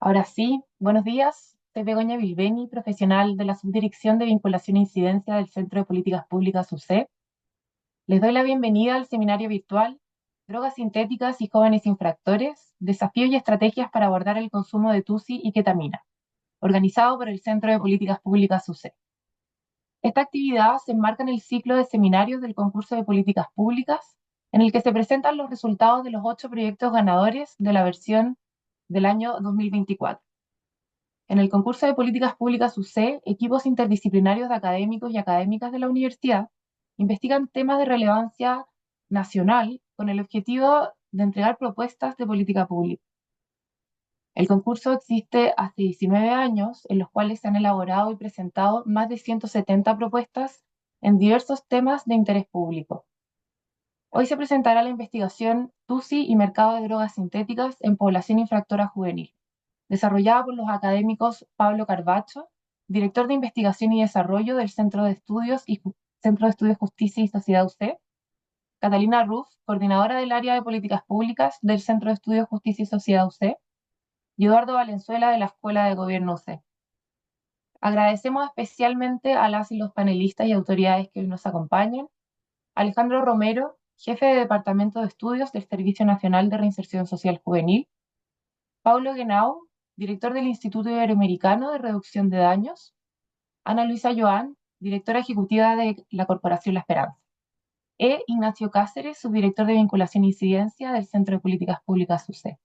Ahora sí, buenos días. Soy Begoña Bilbeni, profesional de la Subdirección de Vinculación e Incidencia del Centro de Políticas Públicas UC. Les doy la bienvenida al seminario virtual Drogas sintéticas y jóvenes infractores, desafíos y estrategias para abordar el consumo de TUSI y ketamina, organizado por el Centro de Políticas Públicas UC. Esta actividad se enmarca en el ciclo de seminarios del concurso de políticas públicas, en el que se presentan los resultados de los 8 proyectos ganadores de la versión del año 2024. En el concurso de políticas públicas UC, equipos interdisciplinarios de académicos y académicas de la universidad investigan temas de relevancia nacional con el objetivo de entregar propuestas de política pública. El concurso existe hace 19 años, en los cuales se han elaborado y presentado más de 170 propuestas en diversos temas de interés público. Hoy se presentará la investigación TUSI y mercado de drogas sintéticas en población infractora juvenil, desarrollada por los académicos Pablo Carvacho, director de Investigación y Desarrollo del Centro de Estudios Justicia y Sociedad UC, Catalina Ruf, coordinadora del área de políticas públicas del Centro de Estudios Justicia y Sociedad UC, y Eduardo Valenzuela de la Escuela de Gobierno UC. Agradecemos especialmente a las y los panelistas y autoridades que hoy nos acompañan: Alejandro Romero, jefe de Departamento de Estudios del Servicio Nacional de Reinserción Social Juvenil; Paulo Genau, director del Instituto Iberoamericano de Reducción de Daños; Ana Luisa Joan, directora ejecutiva de la Corporación La Esperanza; Ignacio Cáceres, subdirector de Vinculación e Incidencia del Centro de Políticas Públicas UC.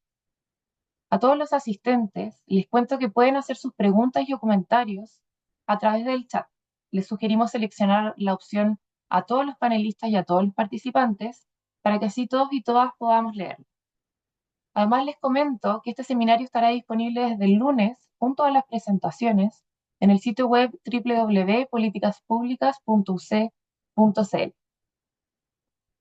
A todos los asistentes les cuento que pueden hacer sus preguntas y comentarios a través del chat. Les sugerimos seleccionar la opción a todos los panelistas y a todos los participantes para que así todos y todas podamos leerlo. Además, les comento que este seminario estará disponible desde el lunes junto a las presentaciones en el sitio web www.politicaspublicas.uc.cl.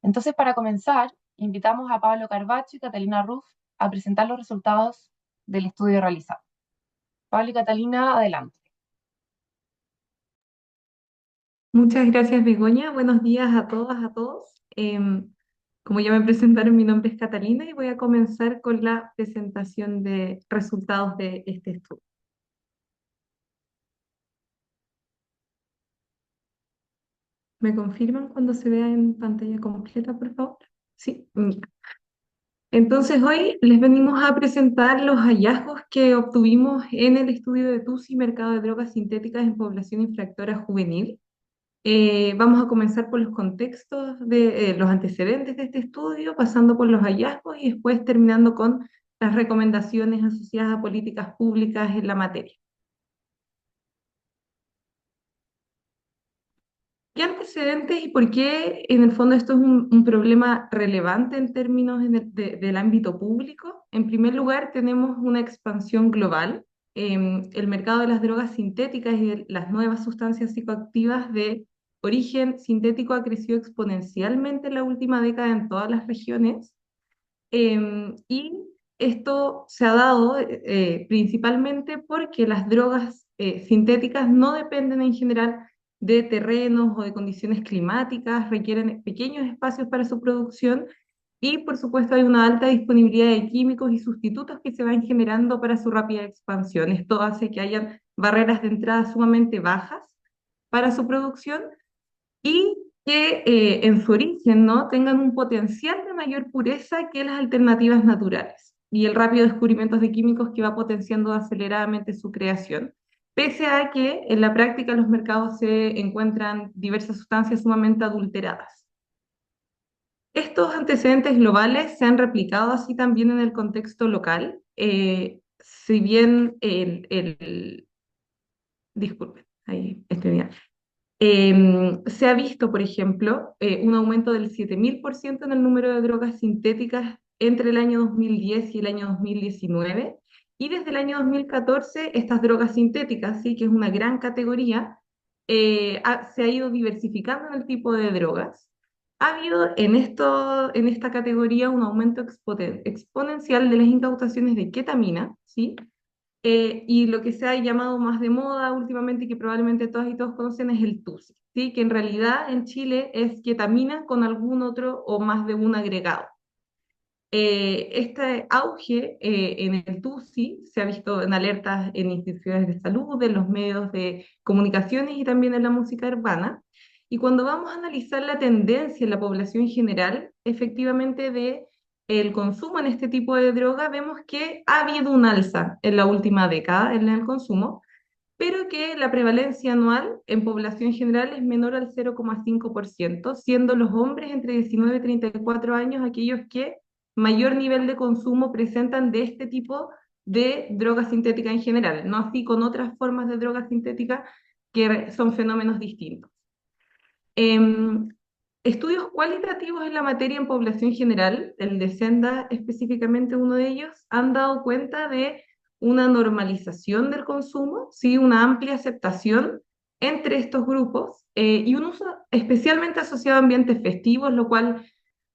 Entonces, para comenzar, invitamos a Pablo Carvacho y Catalina Ruf a presentar los resultados del estudio realizado. Pablo y Catalina, adelante. Muchas gracias, Begoña. Buenos días a todas, a todos. Como ya me presentaron, mi nombre es Catalina y voy a comenzar con la presentación de resultados de este estudio. ¿Me confirman cuando se vea en pantalla completa, por favor? Sí. Entonces, hoy les venimos a presentar los hallazgos que obtuvimos en el estudio de TUSI, mercado de drogas sintéticas en población infractora juvenil. Vamos a comenzar por los contextos de los antecedentes de este estudio, pasando por los hallazgos y después terminando con las recomendaciones asociadas a políticas públicas en la materia. ¿Qué antecedentes y por qué en el fondo esto es un problema relevante en términos del ámbito público? En primer lugar, tenemos una expansión global. El mercado de las drogas sintéticas y de las nuevas sustancias psicoactivas de origen sintético ha crecido exponencialmente en la última década en todas las regiones. Y esto se ha dado principalmente porque las drogas sintéticas no dependen en general de terrenos o de condiciones climáticas, requieren pequeños espacios para su producción y por supuesto hay una alta disponibilidad de químicos y sustitutos que se van generando para su rápida expansión. Esto hace que hayan barreras de entrada sumamente bajas para su producción y que en su origen, ¿no?, tengan un potencial de mayor pureza que las alternativas naturales y el rápido descubrimiento de químicos que va potenciando aceleradamente su creación, pese a que en la práctica en los mercados se encuentran diversas sustancias sumamente adulteradas. Estos antecedentes globales se han replicado así también en el contexto local, si bien disculpen, ahí estoy bien. Se ha visto, por ejemplo, un aumento del 7000% en el número de drogas sintéticas entre el año 2010 y el año 2019. Y desde el año 2014, estas drogas sintéticas, sí, que es una gran categoría, se ha ido diversificando en el tipo de drogas. Ha habido en esta categoría un aumento exponencial de las incautaciones de ketamina, ¿sí? Y lo que se ha llamado más de moda últimamente y que probablemente todas y todos conocen es el TUSI, ¿sí? Que en realidad en Chile es ketamina con algún otro o más de un agregado. Este auge en el TUSI se ha visto en alertas en instituciones de salud, en los medios de comunicaciones y también en la música urbana. Y cuando vamos a analizar la tendencia en la población general, efectivamente de el consumo en este tipo de droga, vemos que ha habido un alza en la última década en el consumo, pero que la prevalencia anual en población general es menor al 0,5%, siendo los hombres entre 19 y 34 años aquellos que mayor nivel de consumo presentan de este tipo de droga sintética en general, no así con otras formas de droga sintética que son fenómenos distintos. Em, Estudios cualitativos en la materia en población general, el de Senda específicamente uno de ellos, han dado cuenta de una normalización del consumo, ¿sí? Una amplia aceptación entre estos grupos y un uso especialmente asociado a ambientes festivos, lo cual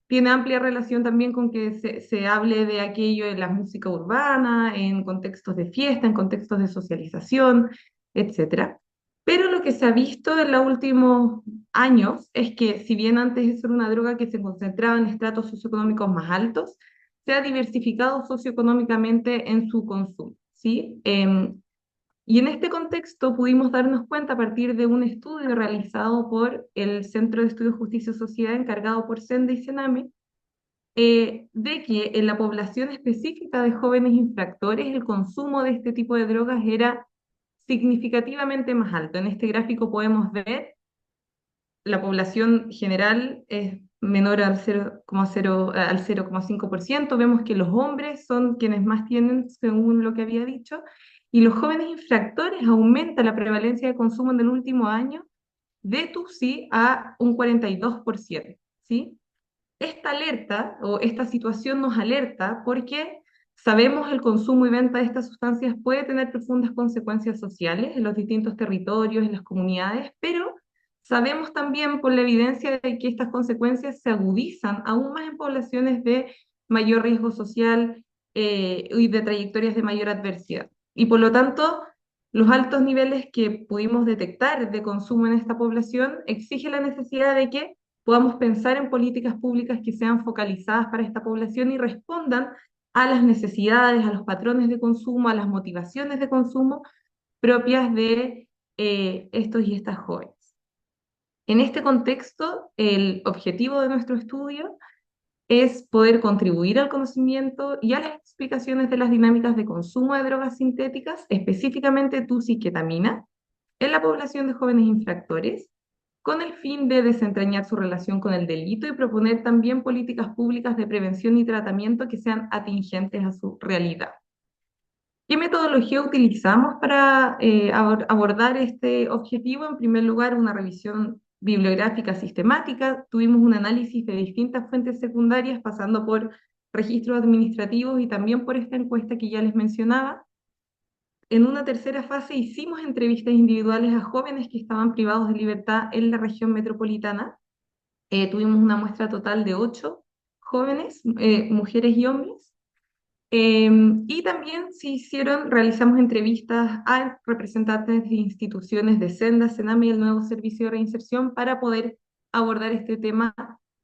tiene amplia relación también con que se hable de aquello en la música urbana, en contextos de fiesta, en contextos de socialización, etcétera. Pero lo que se ha visto en los últimos años es que si bien antes eso era una droga que se concentraba en estratos socioeconómicos más altos, se ha diversificado socioeconómicamente en su consumo, ¿sí? Y en este contexto pudimos darnos cuenta a partir de un estudio realizado por el Centro de Estudios Justicia y Sociedad encargado por Senda y Sename, de que en la población específica de jóvenes infractores el consumo de este tipo de drogas era significativamente más alto. En este gráfico podemos ver la población general es menor al 0,5%. Vemos que los hombres son quienes más tienen, según lo que había dicho, y los jóvenes infractores aumenta la prevalencia de consumo en el último año de TUSI a un 42%, ¿sí? Esta alerta o esta situación nos alerta porque sabemos el consumo y venta de estas sustancias puede tener profundas consecuencias sociales en los distintos territorios, en las comunidades, pero sabemos también por la evidencia de que estas consecuencias se agudizan aún más en poblaciones de mayor riesgo social y de trayectorias de mayor adversidad. Y por lo tanto, los altos niveles que pudimos detectar de consumo en esta población exigen la necesidad de que podamos pensar en políticas públicas que sean focalizadas para esta población y respondan a las necesidades, a los patrones de consumo, a las motivaciones de consumo propias de estos y estas jóvenes. En este contexto, el objetivo de nuestro estudio es poder contribuir al conocimiento y a las explicaciones de las dinámicas de consumo de drogas sintéticas, específicamente tusiquetamina, en la población de jóvenes infractores, con el fin de desentrañar su relación con el delito y proponer también políticas públicas de prevención y tratamiento que sean atingentes a su realidad. ¿Qué metodología utilizamos para abordar este objetivo? En primer lugar, una revisión bibliográfica sistemática. Tuvimos un análisis de distintas fuentes secundarias, pasando por registros administrativos y también por esta encuesta que ya les mencionaba. En una tercera fase hicimos entrevistas individuales a jóvenes que estaban privados de libertad en la región metropolitana. Tuvimos una muestra total de 8 jóvenes, mujeres y hombres. Y también realizamos entrevistas a representantes de instituciones de Senda, Sename y el nuevo Servicio de Reinserción para poder abordar este tema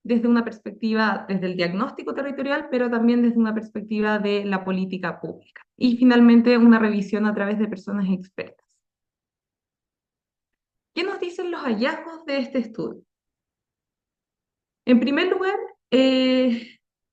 desde una perspectiva, desde el diagnóstico territorial, pero también desde una perspectiva de la política pública. Y finalmente una revisión a través de personas expertas. ¿Qué nos dicen los hallazgos de este estudio? En primer lugar,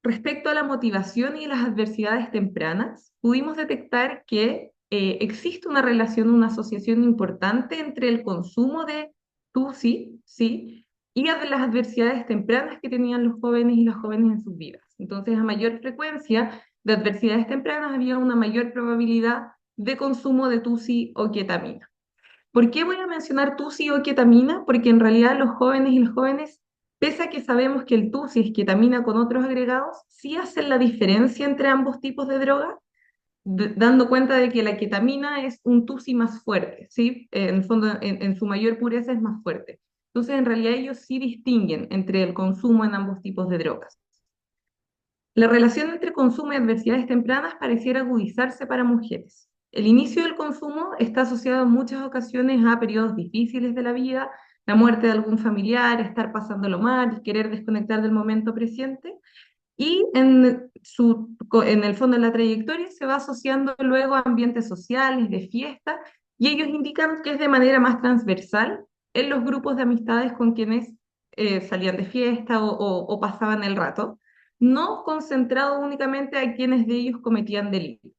respecto a la motivación y las adversidades tempranas, pudimos detectar que existe una relación, una asociación importante entre el consumo de TUSI, ¿sí? Y las adversidades tempranas que tenían los jóvenes y las jóvenes en sus vidas. Entonces, a mayor frecuencia de adversidades tempranas había una mayor probabilidad de consumo de TUSI o ketamina. ¿Por qué voy a mencionar TUSI o ketamina? Porque en realidad los jóvenes y las jóvenes, pese a que sabemos que el TUSI es ketamina con otros agregados, sí hacen la diferencia entre ambos tipos de droga, dando cuenta de que la ketamina es un TUSI más fuerte, ¿sí? En el fondo, en su mayor pureza es más fuerte. Entonces, en realidad ellos sí distinguen entre el consumo en ambos tipos de drogas. La relación entre consumo y adversidades tempranas pareciera agudizarse para mujeres. El inicio del consumo está asociado en muchas ocasiones a periodos difíciles de la vida, la muerte de algún familiar, estar pasándolo mal, querer desconectar del momento presente, Y en el fondo de la trayectoria se va asociando luego a ambientes sociales, de fiesta, y ellos indican que es de manera más transversal en los grupos de amistades con quienes salían de fiesta o pasaban el rato, no concentrado únicamente a quienes de ellos cometían delitos.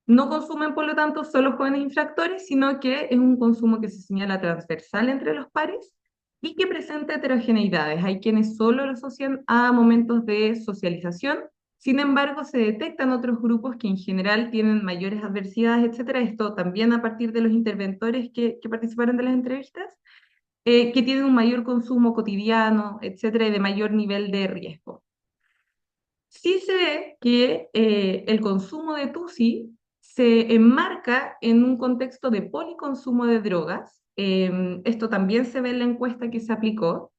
No consumen, por lo tanto, solo jóvenes infractores, sino que es un consumo que se señala transversal entre los pares y que presenta heterogeneidades. Hay quienes solo lo asocian a momentos de socialización, sin embargo, se detectan otros grupos que en general tienen mayores adversidades, etcétera. Esto también a partir de los interventores que participaron de las entrevistas, que tienen un mayor consumo cotidiano, etcétera, y de mayor nivel de riesgo. Sí se ve que el consumo de TUSI se enmarca en un contexto de policonsumo de drogas. Esto también se ve en la encuesta que se aplicó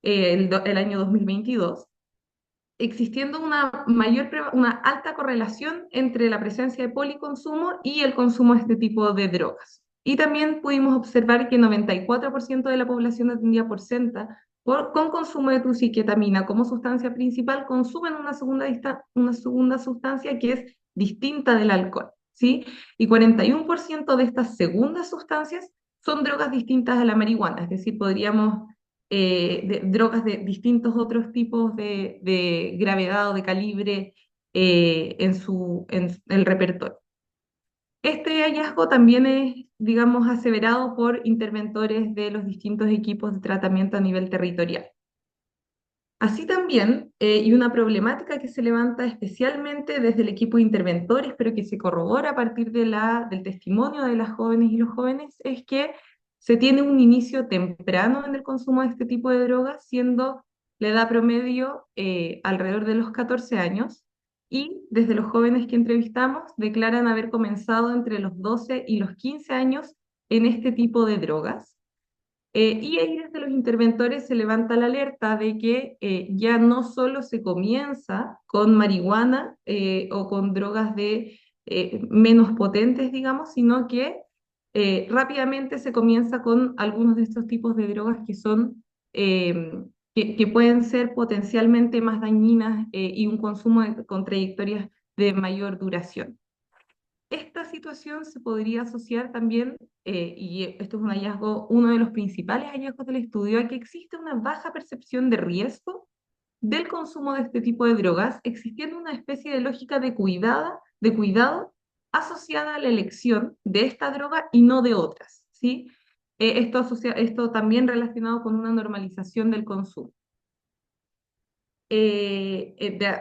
el año 2022, existiendo una alta correlación entre la presencia de policonsumo y el consumo de este tipo de drogas. Y también pudimos observar que 94% de la población atendida por Senta con consumo de tusiquetamina como sustancia principal consumen una segunda sustancia que es distinta del alcohol, ¿sí? Y 41% de estas segundas sustancias son drogas distintas a la marihuana, es decir, podríamos drogas de distintos otros tipos de gravedad o de calibre en el repertorio. Este hallazgo también es, digamos, aseverado por interventores de los distintos equipos de tratamiento a nivel territorial. Así también, y una problemática que se levanta especialmente desde el equipo de interventores, pero que se corrobora a partir del testimonio de las jóvenes y los jóvenes, es que se tiene un inicio temprano en el consumo de este tipo de drogas, siendo la edad promedio alrededor de los 14 años, y desde los jóvenes que entrevistamos declaran haber comenzado entre los 12 y los 15 años en este tipo de drogas. Y ahí desde los interventores se levanta la alerta de que ya no solo se comienza con marihuana o con drogas menos potentes, digamos, sino que rápidamente se comienza con algunos de estos tipos de drogas que que pueden ser potencialmente más dañinas y un consumo con trayectorias de mayor duración. Esta situación se podría asociar también, y esto es un hallazgo, uno de los principales hallazgos del estudio, a que existe una baja percepción de riesgo del consumo de este tipo de drogas, existiendo una especie de lógica de cuidado asociada a la elección de esta droga y no de otras, ¿sí? Esto también relacionado con una normalización del consumo.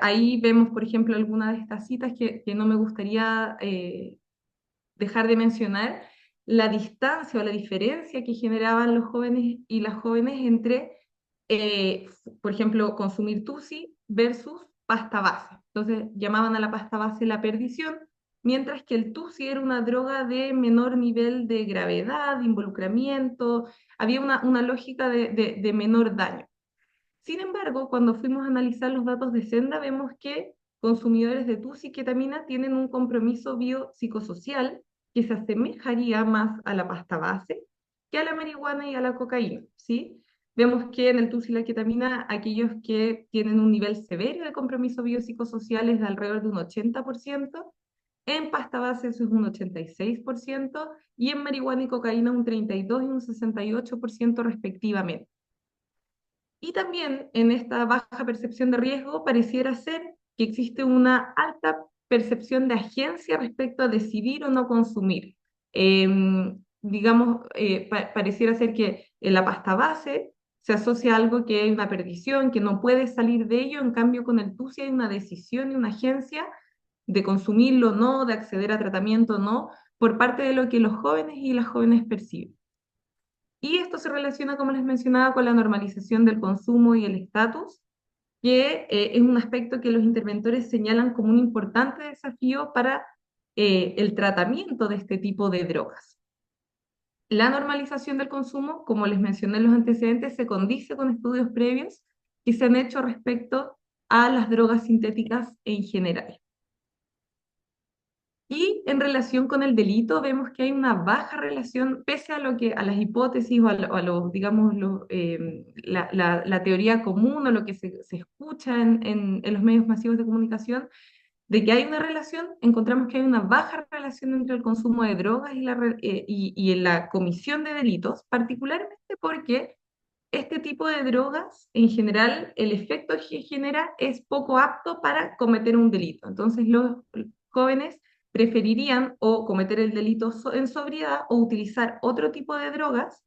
Ahí vemos, por ejemplo, algunas de estas citas que no me gustaría dejar de mencionar la distancia o la diferencia que generaban los jóvenes y las jóvenes entre, por ejemplo, consumir tusi versus pasta base. Entonces llamaban a la pasta base la perdición, mientras que el tusi era una droga de menor nivel de gravedad, de involucramiento, había una lógica de menor daño. Sin embargo, cuando fuimos a analizar los datos de Senda, vemos que consumidores de tusi-ketamina tienen un compromiso biopsicosocial que se asemejaría más a la pasta base que a la marihuana y a la cocaína, ¿sí? Vemos que en el tusi y la ketamina, aquellos que tienen un nivel severo de compromiso biopsicosocial es de alrededor de un 80%, en pasta base eso es un 86%, y en marihuana y cocaína un 32% y un 68% respectivamente. Y también en esta baja percepción de riesgo pareciera ser que existe una alta percepción de agencia respecto a decidir o no consumir. Digamos, pareciera ser que en la pasta base se asocia a algo que hay una perdición, que no puede salir de ello, en cambio con el TUSI hay una decisión y una agencia de consumirlo o no, de acceder a tratamiento o no, por parte de lo que los jóvenes y las jóvenes perciben. Y esto se relaciona, como les mencionaba, con la normalización del consumo y el estatus, que es un aspecto que los interventores señalan como un importante desafío para el tratamiento de este tipo de drogas. La normalización del consumo, como les mencioné en los antecedentes, se condice con estudios previos que se han hecho respecto a las drogas sintéticas en general. Y en relación con el delito, vemos que hay una baja relación, pese a lo que, a las hipótesis o a los, digamos, la teoría común o lo que se escucha en los medios masivos de comunicación, de que hay una relación, encontramos que hay una baja relación entre el consumo de drogas y en la comisión de delitos, particularmente porque este tipo de drogas, en general, el efecto que genera es poco apto para cometer un delito. Entonces, los jóvenes preferirían o cometer el delito en sobriedad o utilizar otro tipo de drogas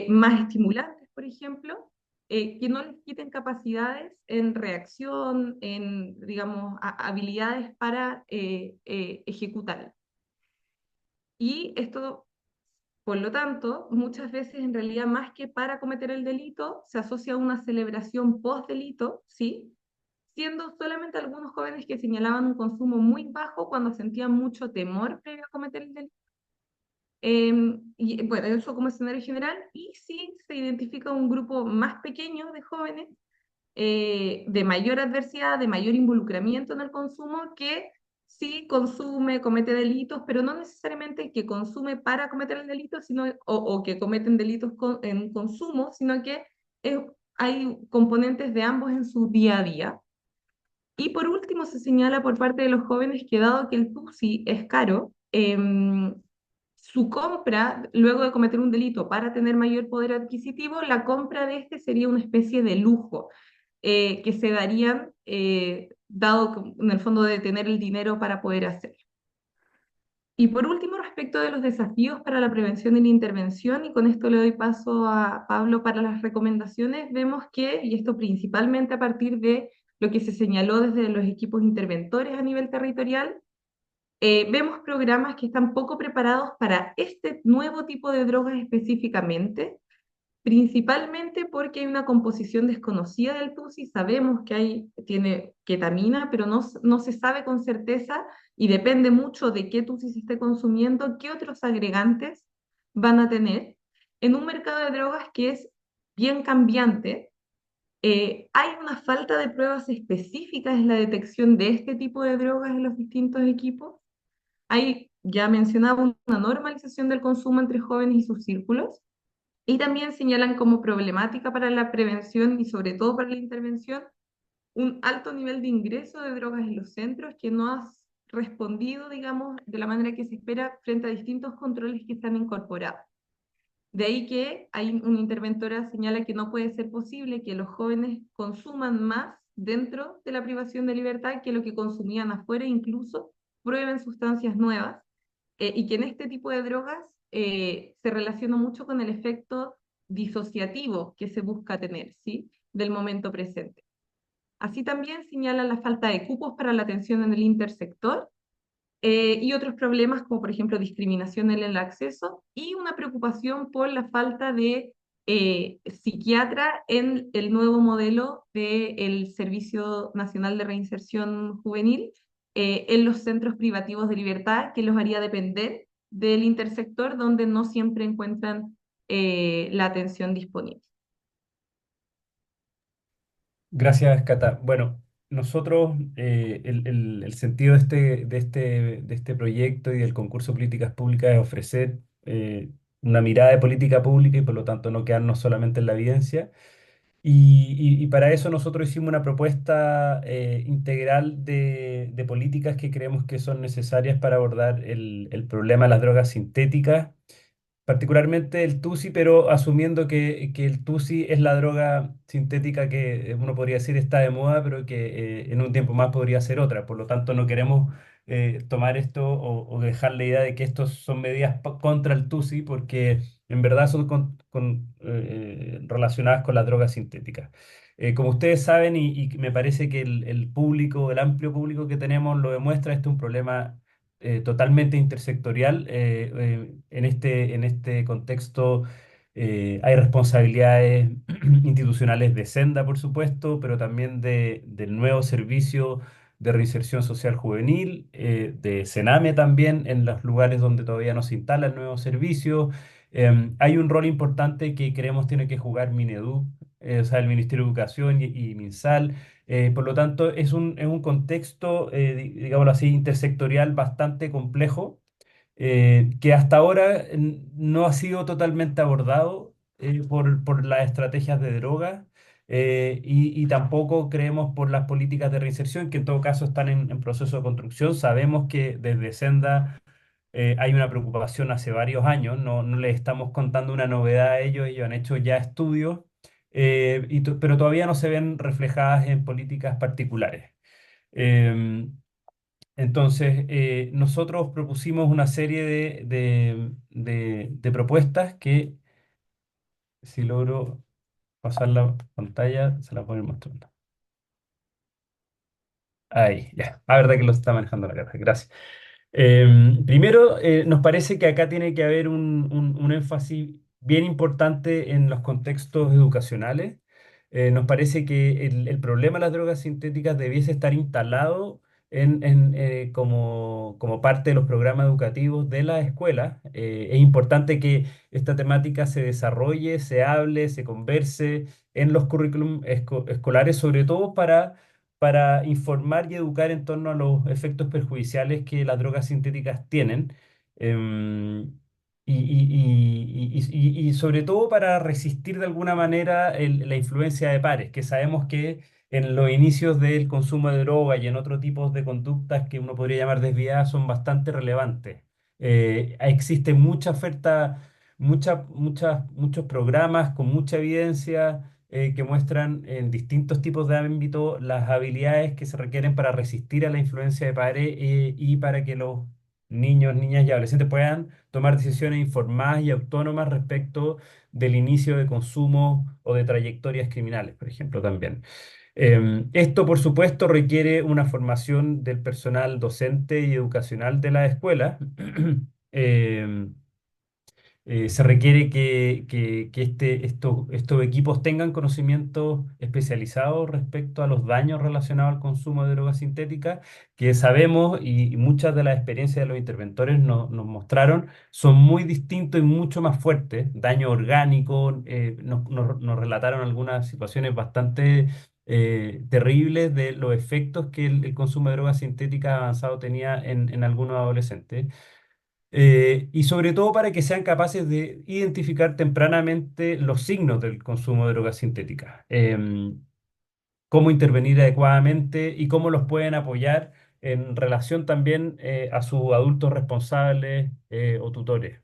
más estimulantes, por ejemplo, que no les quiten capacidades en reacción, en, digamos, habilidades para ejecutar. Y esto, por lo tanto, muchas veces en realidad más que para cometer el delito, se asocia a una celebración post-delito, ¿sí? Siendo solamente algunos jóvenes que señalaban un consumo muy bajo cuando sentían mucho temor previo a cometer el delito. Y bueno, eso como escenario general, y sí se identifica un grupo más pequeño de jóvenes de mayor adversidad, de mayor involucramiento en el consumo, que sí consume, comete delitos, pero no necesariamente que consume para cometer el delito, sino, o que cometen delitos en consumo, sino que eh, hay componentes de ambos en su día a día. Y por último, se señala por parte de los jóvenes que dado que el TUSI es caro, su compra, luego de cometer un delito para tener mayor poder adquisitivo, la compra de este sería una especie de lujo que se darían, dado en el fondo de tener el dinero para poder hacerlo. Y por último, respecto de los desafíos para la prevención y la intervención, y con esto le doy paso a Pablo para las recomendaciones, vemos que, y esto principalmente a partir de lo que se señaló desde los equipos interventores a nivel territorial, vemos programas que están poco preparados para este nuevo tipo de drogas específicamente, principalmente porque hay una composición desconocida del TUSI, sabemos que tiene ketamina, pero no se sabe con certeza y depende mucho de qué TUSI se esté consumiendo, qué otros agregantes van a tener. En un mercado de drogas que es bien cambiante, hay una falta de pruebas específicas en la detección de este tipo de drogas en los distintos equipos. Hay, ya mencionaba, una normalización del consumo entre jóvenes y sus círculos. Y también señalan como problemática para la prevención y sobre todo para la intervención un alto nivel de ingreso de drogas en los centros que no ha respondido, digamos, de la manera que se espera frente a distintos controles que están incorporados. De ahí que hay una interventora señala que no puede ser posible que los jóvenes consuman más dentro de la privación de libertad que lo que consumían afuera, incluso prueben sustancias nuevas y que en este tipo de drogas se relaciona mucho con el efecto disociativo que se busca tener, ¿sí? Del momento presente. Así también señala la falta de cupos para la atención en el intersector y otros problemas como por ejemplo discriminación en el acceso y una preocupación por la falta de psiquiatra en el nuevo modelo del Servicio Nacional de Reinserción Juvenil en los centros privativos de libertad que los haría depender del intersector donde no siempre encuentran la atención disponible. Gracias, Cata. Bueno, nosotros, el sentido de este proyecto y del concurso Políticas Públicas es ofrecer una mirada de política pública y por lo tanto no quedarnos solamente en la evidencia. Y para eso nosotros hicimos una propuesta integral de políticas que creemos que son necesarias para abordar el problema de las drogas sintéticas, particularmente el TUSI, pero asumiendo que el TUSI es la droga sintética que uno podría decir está de moda, pero que en un tiempo más podría ser otra. Por lo tanto, no queremos tomar esto o dejar la idea de que estos son medidas contra el TUSI, porque en verdad son relacionadas con las drogas sintéticas. Como ustedes saben, y me parece que el público, el amplio público que tenemos lo demuestra, este es un problema totalmente intersectorial. En este contexto hay responsabilidades institucionales de Senda, por supuesto, pero también del nuevo servicio de reinserción social juvenil, de Sename también, en los lugares donde todavía no se instala el nuevo servicio. Hay un rol importante que creemos tiene que jugar Mineduc o sea, el Ministerio de Educación y MinSal. Por lo tanto, es un contexto, digámoslo así, intersectorial bastante complejo, que hasta ahora no ha sido totalmente abordado por las estrategias de drogas, y tampoco creemos por las políticas de reinserción, que en todo caso están en proceso de construcción. Sabemos que desde Senda hay una preocupación hace varios años, no les estamos contando una novedad a ellos, ellos han hecho ya estudios, pero todavía no se ven reflejadas en políticas particulares. Em, entonces, nosotros propusimos una serie de propuestas que, si logro pasar la pantalla, se la voy a ir mostrando. Ahí, ya. La verdad que lo está manejando la cara. Gracias. Primero, nos parece que acá tiene que haber un énfasis bien importante en los contextos educacionales. Nos parece que el problema de las drogas sintéticas debiese estar instalado como parte de los programas educativos de la escuela. Es importante que esta temática se desarrolle, se hable, se converse en los currículum escolares, sobre todo para informar y educar en torno a los efectos perjudiciales que las drogas sintéticas tienen, em, y sobre todo para resistir de alguna manera la influencia de pares, que sabemos que en los inicios del consumo de droga y en otros tipos de conductas que uno podría llamar desviadas son bastante relevantes. Existe mucha oferta, muchos programas con mucha evidencia que muestran en distintos tipos de ámbitos las habilidades que se requieren para resistir a la influencia de padres, y para que los niños, niñas y adolescentes puedan tomar decisiones informadas y autónomas respecto del inicio de consumo o de trayectorias criminales, por ejemplo, también. Esto, por supuesto, requiere una formación del personal docente y educacional de la escuela. Em, Se requiere estos equipos tengan conocimientos especializados respecto a los daños relacionados al consumo de drogas sintéticas, que sabemos y muchas de las experiencias de los interventores nos mostraron son muy distintos y mucho más fuertes. Daño orgánico, nos relataron algunas situaciones bastante terribles de los efectos que el consumo de drogas sintéticas avanzado tenía en algunos adolescentes. Y sobre todo para que sean capaces de identificar tempranamente los signos del consumo de drogas sintéticas, cómo intervenir adecuadamente y cómo los pueden apoyar en relación también a sus adultos responsables o tutores.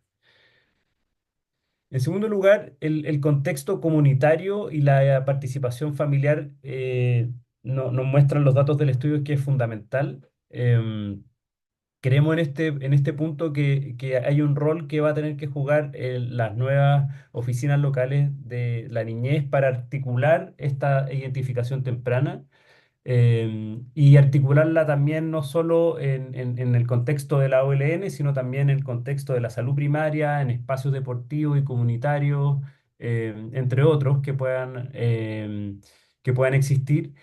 En segundo lugar, el contexto comunitario y la participación familiar nos muestran los datos del estudio que es fundamental. Creemos en este punto que hay un rol que va a tener que jugar las nuevas oficinas locales de la niñez para articular esta identificación temprana, y articularla también no solo en el contexto de la OLN, sino también en el contexto de la salud primaria, en espacios deportivos y comunitarios, entre otros que puedan existir.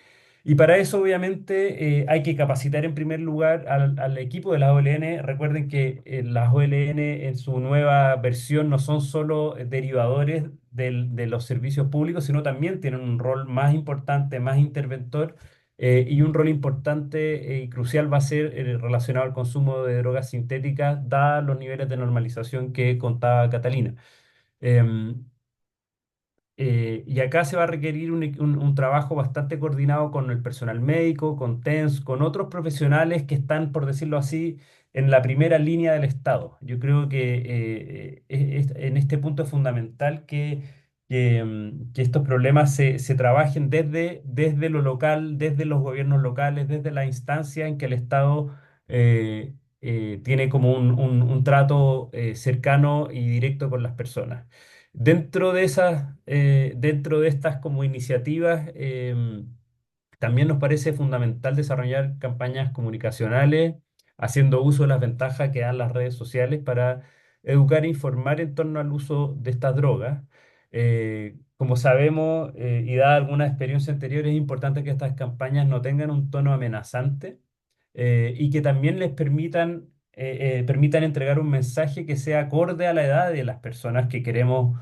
Y para eso, obviamente, hay que capacitar en primer lugar al equipo de las OLN. Recuerden que las OLN en su nueva versión no son solo derivadores de los servicios públicos, sino también tienen un rol más importante, más interventor, y un rol importante y crucial va a ser relacionado al consumo de drogas sintéticas, dados los niveles de normalización que contaba Catalina. Em, y acá se va a requerir un trabajo bastante coordinado con el personal médico, con TENS, con otros profesionales que están, por decirlo así, en la primera línea del Estado. Yo creo que en este punto es fundamental que estos problemas se trabajen desde lo local, desde los gobiernos locales, desde la instancia en que el Estado tiene como un trato cercano y directo con las personas. Dentro de estas como iniciativas, también nos parece fundamental desarrollar campañas comunicacionales, haciendo uso de las ventajas que dan las redes sociales para educar e informar en torno al uso de estas drogas. Como sabemos, y dada alguna experiencia anterior, es importante que estas campañas no tengan un tono amenazante, y que también les permitan permitan entregar un mensaje que sea acorde a la edad de las personas que queremos,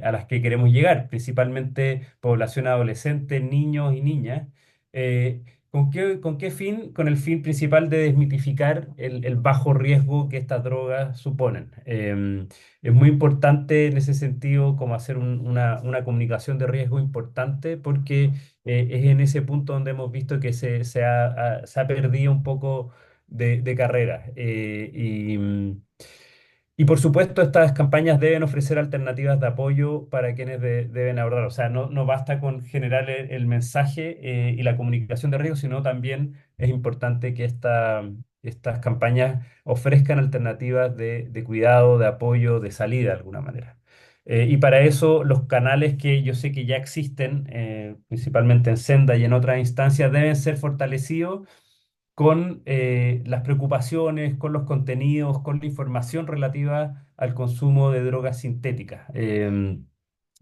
a las que queremos llegar, principalmente población adolescente, niños y niñas. Eh, con qué fin? Con el fin principal de desmitificar el bajo riesgo que estas drogas suponen. Es muy importante en ese sentido como hacer una comunicación de riesgo importante porque es en ese punto donde hemos visto que se ha perdido un poco de carrera. Y por supuesto, estas campañas deben ofrecer alternativas de apoyo para quienes deben abordar. O sea, no basta con generar el mensaje y la comunicación de riesgo, sino también es importante que estas campañas ofrezcan alternativas de cuidado, de apoyo, de salida de alguna manera. Y para eso los canales que yo sé que ya existen, principalmente en Senda y en otras instancias, deben ser fortalecidos con las preocupaciones, con los contenidos, con la información relativa al consumo de drogas sintéticas. Es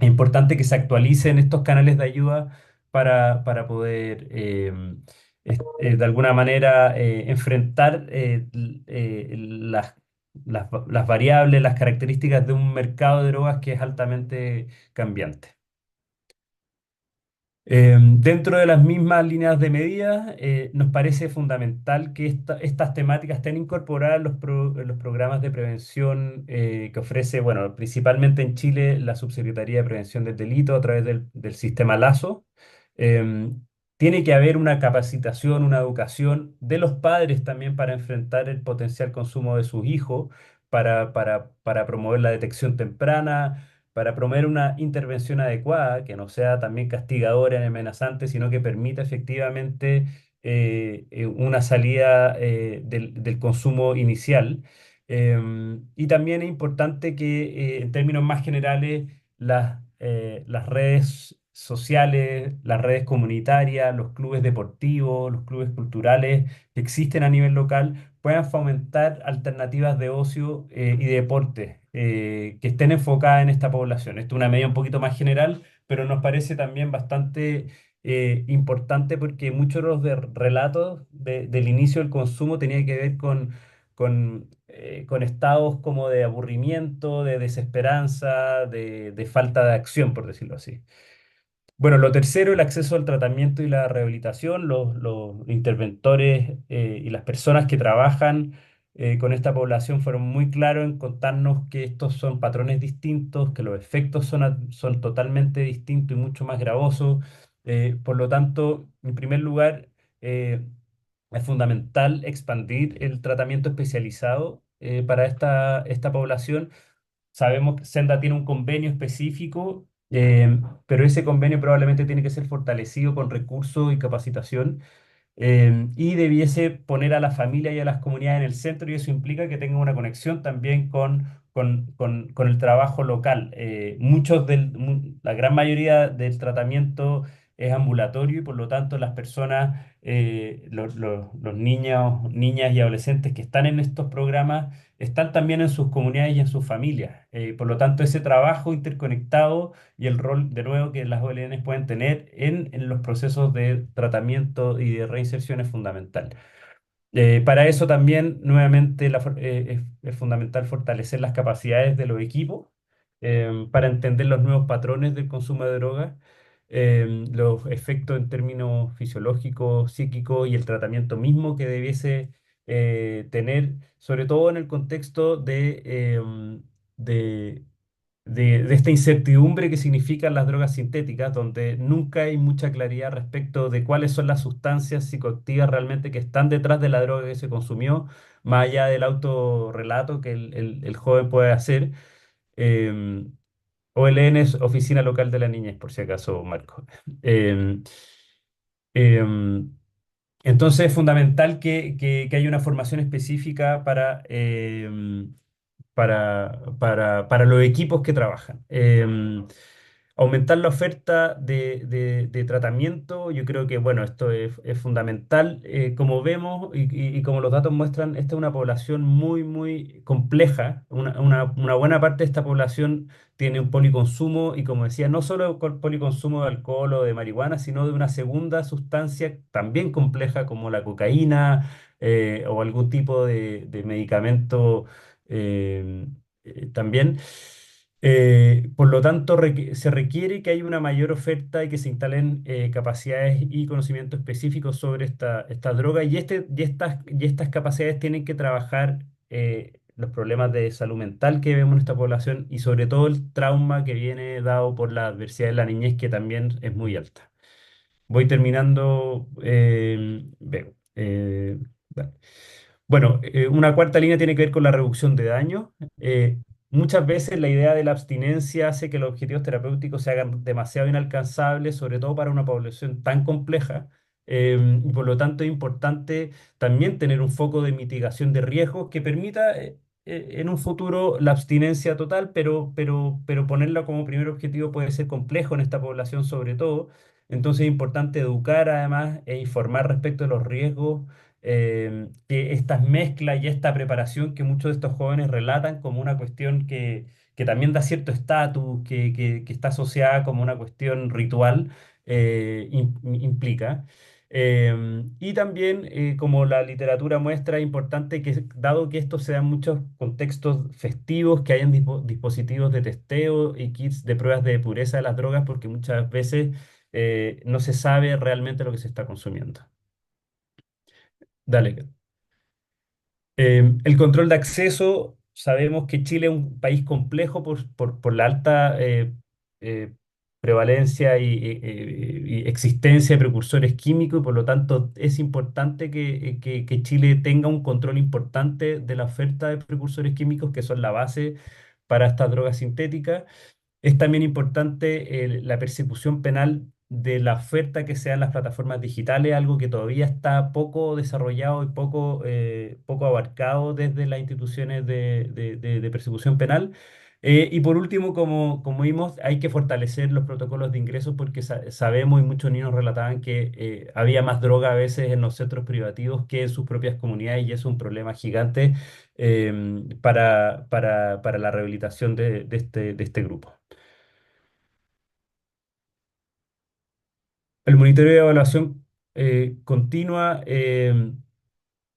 importante que se actualicen estos canales de ayuda para poder, de alguna manera, enfrentar las variables, las características de un mercado de drogas que es altamente cambiante. Dentro de las mismas líneas de medida, nos parece fundamental que estas temáticas estén incorporadas en los programas de prevención que ofrece, bueno, principalmente en Chile, la Subsecretaría de Prevención del Delito a través del sistema LAZO. Tiene que haber una capacitación, una educación de los padres también para enfrentar el potencial consumo de sus hijos, para promover la detección temprana, para promover una intervención adecuada, que no sea también castigadora ni amenazante, sino que permita efectivamente una salida del consumo inicial. Y también es importante que, en términos más generales, las redes sociales, las redes comunitarias, los clubes deportivos, los clubes culturales que existen a nivel local puedan fomentar alternativas de ocio y deporte que estén enfocadas en esta población. Esto es una medida un poquito más general, pero nos parece también bastante importante porque muchos de los relatos del inicio del consumo tenían que ver con estados como de aburrimiento, de desesperanza, de falta de acción, por decirlo así. Bueno, lo tercero, el acceso al tratamiento y la rehabilitación. Los interventores y las personas que trabajan con esta población fueron muy claros en contarnos que estos son patrones distintos, que los efectos son totalmente distintos y mucho más gravosos. Por lo tanto, en primer lugar, eh, es fundamental expandir el tratamiento especializado para esta población. Sabemos que Senda tiene un convenio específico, pero ese convenio probablemente tiene que ser fortalecido con recursos y capacitación y debiese poner a la familia y a las comunidades en el centro y eso implica que tenga una conexión también con el trabajo local. La gran mayoría del tratamiento es ambulatorio y por lo tanto las personas, los niños, niñas y adolescentes que están en estos programas están también en sus comunidades y en sus familias. Por lo tanto, ese trabajo interconectado y el rol de nuevo que las OLN pueden tener en los procesos de tratamiento y de reinserción es fundamental. Para eso también, nuevamente, es fundamental fortalecer las capacidades de los equipos para entender los nuevos patrones del consumo de drogas, los efectos en términos fisiológicos, psíquicos y el tratamiento mismo que debiese tener, sobre todo en el contexto de, de esta incertidumbre que significan las drogas sintéticas, donde nunca hay mucha claridad respecto de cuáles son las sustancias psicoactivas realmente que están detrás de la droga que se consumió, más allá del autorrelato que el joven puede hacer. Em, OLN es Oficina Local de la Niñez, por si acaso, Marco. Em, em, entonces es fundamental que haya una formación específica para los equipos que trabajan. Aumentar la oferta de tratamiento, yo creo que, bueno, esto es fundamental. Como vemos y como los datos muestran, esta es una población muy, muy compleja. Una buena parte de esta población tiene un policonsumo y, como decía, no solo policonsumo de alcohol o de marihuana, sino de una segunda sustancia también compleja como la cocaína o algún tipo de medicamento también. Por lo tanto, se requiere que haya una mayor oferta y que se instalen capacidades y conocimientos específicos sobre esta droga y estas capacidades tienen que trabajar los problemas de salud mental que vemos en esta población y sobre todo el trauma que viene dado por la adversidad de la niñez que también es muy alta. Voy terminando. Veo. Dale. Bueno, una cuarta línea tiene que ver con la reducción de daño. Muchas veces la idea de la abstinencia hace que los objetivos terapéuticos se hagan demasiado inalcanzables, sobre todo para una población tan compleja. Y por lo tanto es importante también tener un foco de mitigación de riesgos que permita en un futuro la abstinencia total, pero ponerla como primer objetivo puede ser complejo en esta población sobre todo. Entonces es importante educar además e informar respecto de los riesgos que estas mezclas y esta preparación que muchos de estos jóvenes relatan como una cuestión que también da cierto estatus, que está asociada como una cuestión ritual, implica. Y también, como la literatura muestra, es importante que, dado que esto se da en muchos contextos festivos, que hayan dispositivos de testeo y kits de pruebas de pureza de las drogas, porque muchas veces no se sabe realmente lo que se está consumiendo. Dale. El control de acceso, sabemos que Chile es un país complejo por la alta eh, prevalencia y existencia de precursores químicos y por lo tanto es importante que Chile tenga un control importante de la oferta de precursores químicos que son la base para estas drogas sintéticas. Es también importante la persecución penal de la oferta que se da en las plataformas digitales, algo que todavía está poco desarrollado y poco abarcado desde las instituciones de persecución penal. Y por último, como vimos, hay que fortalecer los protocolos de ingresos porque sabemos y muchos niños relataban que había más droga a veces en los centros privativos que en sus propias comunidades y es un problema gigante para la rehabilitación de este grupo. El monitoreo de evaluación continua,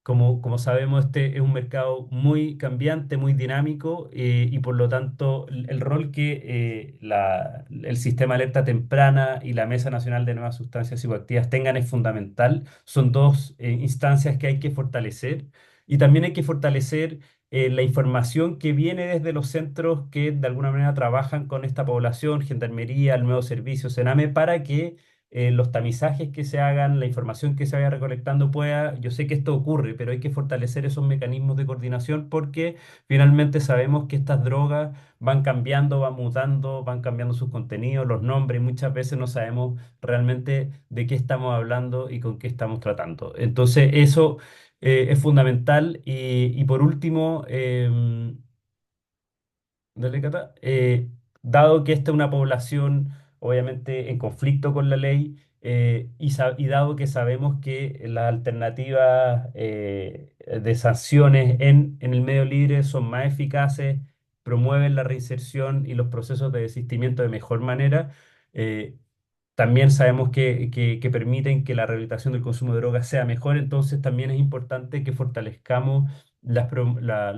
como sabemos, este es un mercado muy cambiante, muy dinámico y por lo tanto el rol que el sistema de alerta temprana y la Mesa Nacional de Nuevas Sustancias Psicoactivas tengan es fundamental. Son dos instancias que hay que fortalecer y también hay que fortalecer la información que viene desde los centros que de alguna manera trabajan con esta población, Gendarmería, el nuevo servicio, Sename, para que los tamizajes que se hagan, la información que se vaya recolectando pueda, yo sé que esto ocurre, pero hay que fortalecer esos mecanismos de coordinación porque finalmente sabemos que estas drogas van cambiando, van mutando, van cambiando sus contenidos, los nombres, y muchas veces no sabemos realmente de qué estamos hablando y con qué estamos tratando. Entonces, eso es fundamental y por último, dale, Cata. Dado que esta es una población obviamente en conflicto con la ley y dado que sabemos que las alternativas de sanciones en el medio libre son más eficaces, promueven la reinserción y los procesos de desistimiento de mejor manera, eh, también sabemos que permiten que la rehabilitación del consumo de drogas sea mejor, entonces también es importante que fortalezcamos la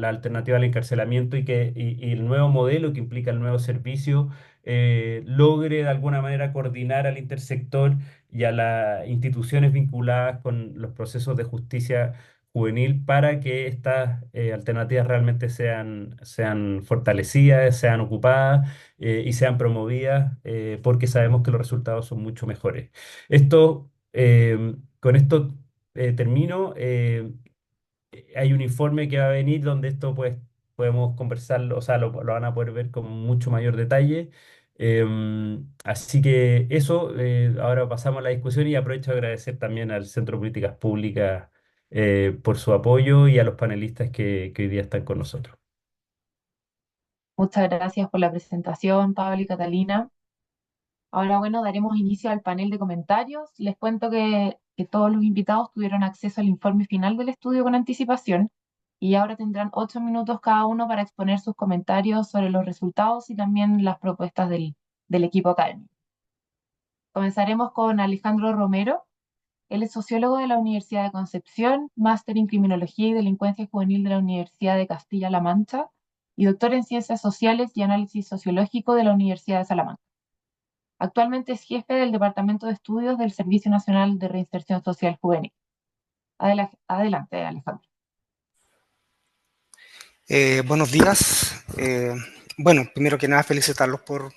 alternativa al encarcelamiento y el nuevo modelo que implica el nuevo servicio logre de alguna manera coordinar al intersector y a las instituciones vinculadas con los procesos de justicia juvenil para que estas alternativas realmente sean fortalecidas, sean ocupadas y sean promovidas porque sabemos que los resultados son mucho mejores. Con esto termino. Hay un informe que va a venir donde esto pues podemos conversarlo, o sea, lo van a poder ver con mucho mayor detalle. Así que eso, ahora pasamos a la discusión y aprovecho de agradecer también al Centro de Políticas Públicas por su apoyo y a los panelistas que hoy día están con nosotros. Muchas gracias por la presentación, Pablo y Catalina. Ahora, bueno, daremos inicio al panel de comentarios. Les cuento que todos los invitados tuvieron acceso al informe final del estudio con anticipación y ahora tendrán 8 minutos cada uno para exponer sus comentarios sobre los resultados y también las propuestas del equipo académico. Comenzaremos con Alejandro Romero. Él es sociólogo de la Universidad de Concepción, máster en Criminología y Delincuencia Juvenil de la Universidad de Castilla-La Mancha y doctor en Ciencias Sociales y Análisis Sociológico de la Universidad de Salamanca. Actualmente es jefe del Departamento de Estudios del Servicio Nacional de Reinserción Social Juvenil. Adelante, Alejandro. Buenos días. Bueno, primero que nada, felicitarlos por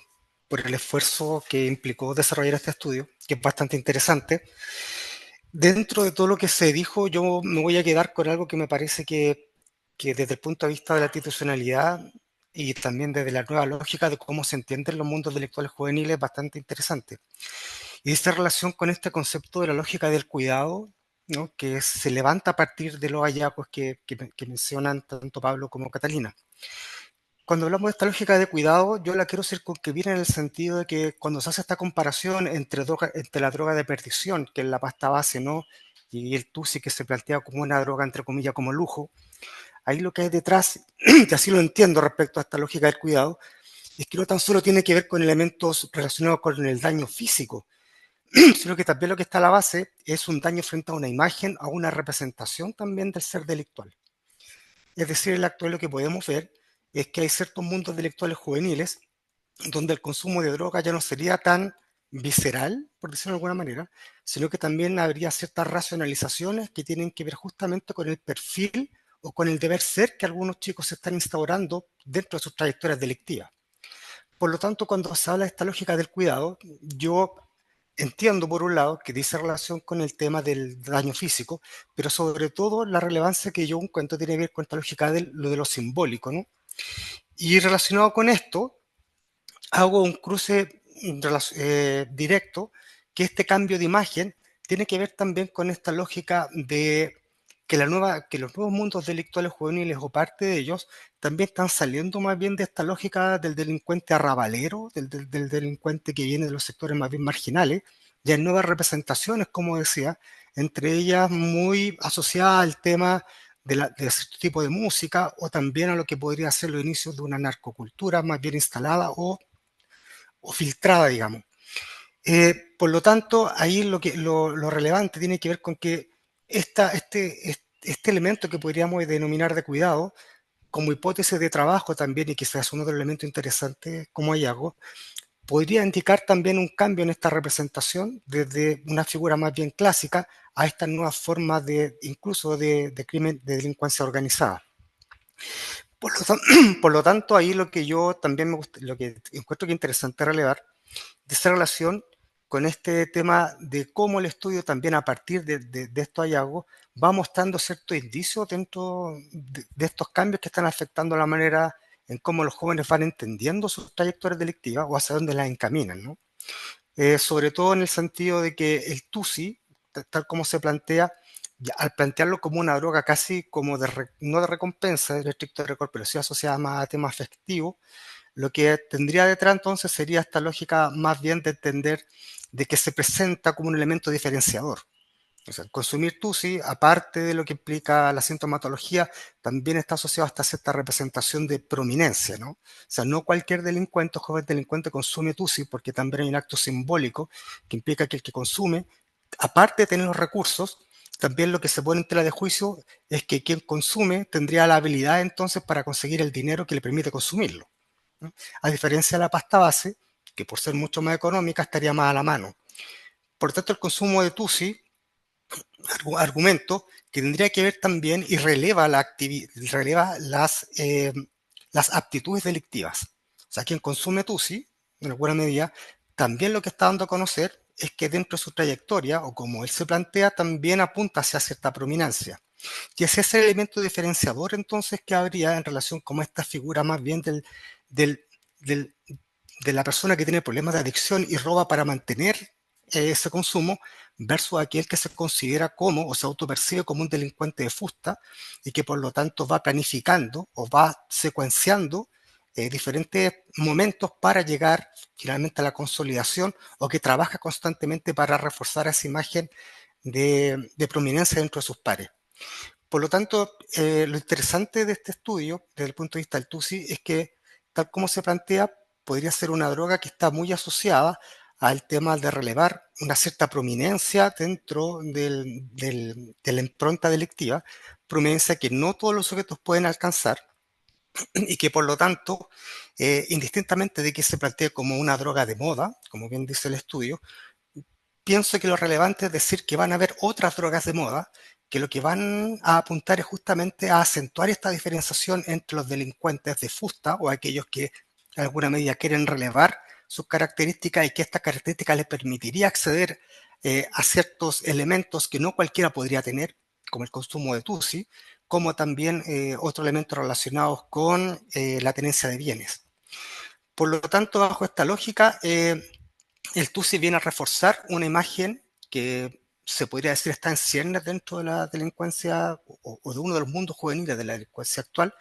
el esfuerzo que implicó desarrollar este estudio, que es bastante interesante. Dentro de todo lo que se dijo, yo me voy a quedar con algo que me parece que desde el punto de vista de la institucionalidad y también desde la nueva lógica de cómo se entienden los mundos intelectuales juveniles es bastante interesante. Y esta relación con este concepto de la lógica del cuidado, ¿no?, que se levanta a partir de los hallazgos que mencionan tanto Pablo como Catalina. Cuando hablamos de esta lógica de cuidado, yo la quiero circunscribir en el sentido de que cuando se hace esta comparación entre la droga de perdición, que es la pasta base, ¿no?, y el TUSI, que se plantea como una droga, entre comillas, como lujo, ahí lo que hay detrás, y así lo entiendo respecto a esta lógica del cuidado, es que no tan solo tiene que ver con elementos relacionados con el daño físico, sino que también lo que está a la base es un daño frente a una imagen, a una representación también del ser delictual. Es decir, en la actual lo que podemos ver es que hay ciertos mundos intelectuales juveniles donde el consumo de droga ya no sería tan visceral, por decirlo de alguna manera, sino que también habría ciertas racionalizaciones que tienen que ver justamente con el perfil o con el deber ser que algunos chicos se están instaurando dentro de sus trayectorias delictivas. Por lo tanto, cuando se habla de esta lógica del cuidado, yo entiendo por un lado que dice relación con el tema del daño físico, pero sobre todo la relevancia que yo encuentro tiene que ver con esta lógica de lo simbólico, ¿no? Y relacionado con esto, hago un cruce directo, que este cambio de imagen tiene que ver también con esta lógica de que los nuevos mundos delictuales juveniles o parte de ellos también están saliendo más bien de esta lógica del delincuente arrabalero, del delincuente que viene de los sectores más bien marginales. Ya hay nuevas representaciones, como decía, entre ellas muy asociadas al tema de cierto tipo de música o también a lo que podría ser los inicios de una narcocultura más bien instalada o filtrada, digamos. Por lo tanto, ahí lo relevante tiene que ver con que este elemento que podríamos denominar de cuidado, como hipótesis de trabajo también, y quizás uno de los elementos interesantes como hallazgo, podría indicar también un cambio en esta representación desde una figura más bien clásica a estas nuevas formas incluso de crimen, de delincuencia organizada. Por lo tanto, ahí lo que yo también lo que encuentro que es interesante relevar de esa relación con este tema de cómo el estudio también a partir de estos hallazgos va mostrando ciertos indicios dentro de estos cambios que están afectando la manera en cómo los jóvenes van entendiendo sus trayectorias delictivas o hacia dónde las encaminan, ¿no? Sobre todo en el sentido de que el TUSI, tal como se plantea, al plantearlo como una droga casi como no de recompensa, el estricto récord, pero sí asociada más a temas afectivos, lo que tendría detrás entonces sería esta lógica más bien de entender de que se presenta como un elemento diferenciador. O sea, consumir TUSI, aparte de lo que implica la sintomatología, también está asociado a esta cierta representación de prominencia, ¿no? O sea, no cualquier delincuente o joven delincuente consume TUSI porque también hay un acto simbólico que implica que el que consume, aparte de tener los recursos, también lo que se pone en tela de juicio es que quien consume tendría la habilidad entonces para conseguir el dinero que le permite consumirlo, ¿no? A diferencia de la pasta base, que por ser mucho más económica estaría más a la mano. Por tanto, el consumo de TUSI argumento que tendría que ver también y releva las aptitudes delictivas. O sea, quien consume TUSI, en alguna medida, también lo que está dando a conocer es que dentro de su trayectoria, o como él se plantea, también apunta hacia cierta prominencia. Y ese es el elemento diferenciador entonces que habría en relación con esta figura más bien del, del, de la persona que tiene problemas de adicción y roba para mantener ese consumo versus aquel que se considera como o se autopercibe como un delincuente de fusta y que por lo tanto va planificando o va secuenciando diferentes momentos para llegar finalmente a la consolidación o que trabaja constantemente para reforzar esa imagen de prominencia dentro de sus pares. Por lo tanto, lo interesante de este estudio, desde el punto de vista del TUSI, es que, tal como se plantea, podría ser una droga que está muy asociada al tema de relevar una cierta prominencia dentro de la impronta delictiva, prominencia que no todos los sujetos pueden alcanzar y que por lo tanto, indistintamente de que se plantee como una droga de moda, como bien dice el estudio, pienso que lo relevante es decir que van a haber otras drogas de moda que lo que van a apuntar es justamente a acentuar esta diferenciación entre los delincuentes de fusta o aquellos que de alguna medida quieren relevar sus características y que esta característica les permitiría acceder a ciertos elementos que no cualquiera podría tener, como el consumo de TUSI, como también otros elementos relacionados con la tenencia de bienes. Por lo tanto, bajo esta lógica, el TUSI viene a reforzar una imagen que se podría decir está en ciernes dentro de la delincuencia o de uno de los mundos juveniles de la delincuencia actual,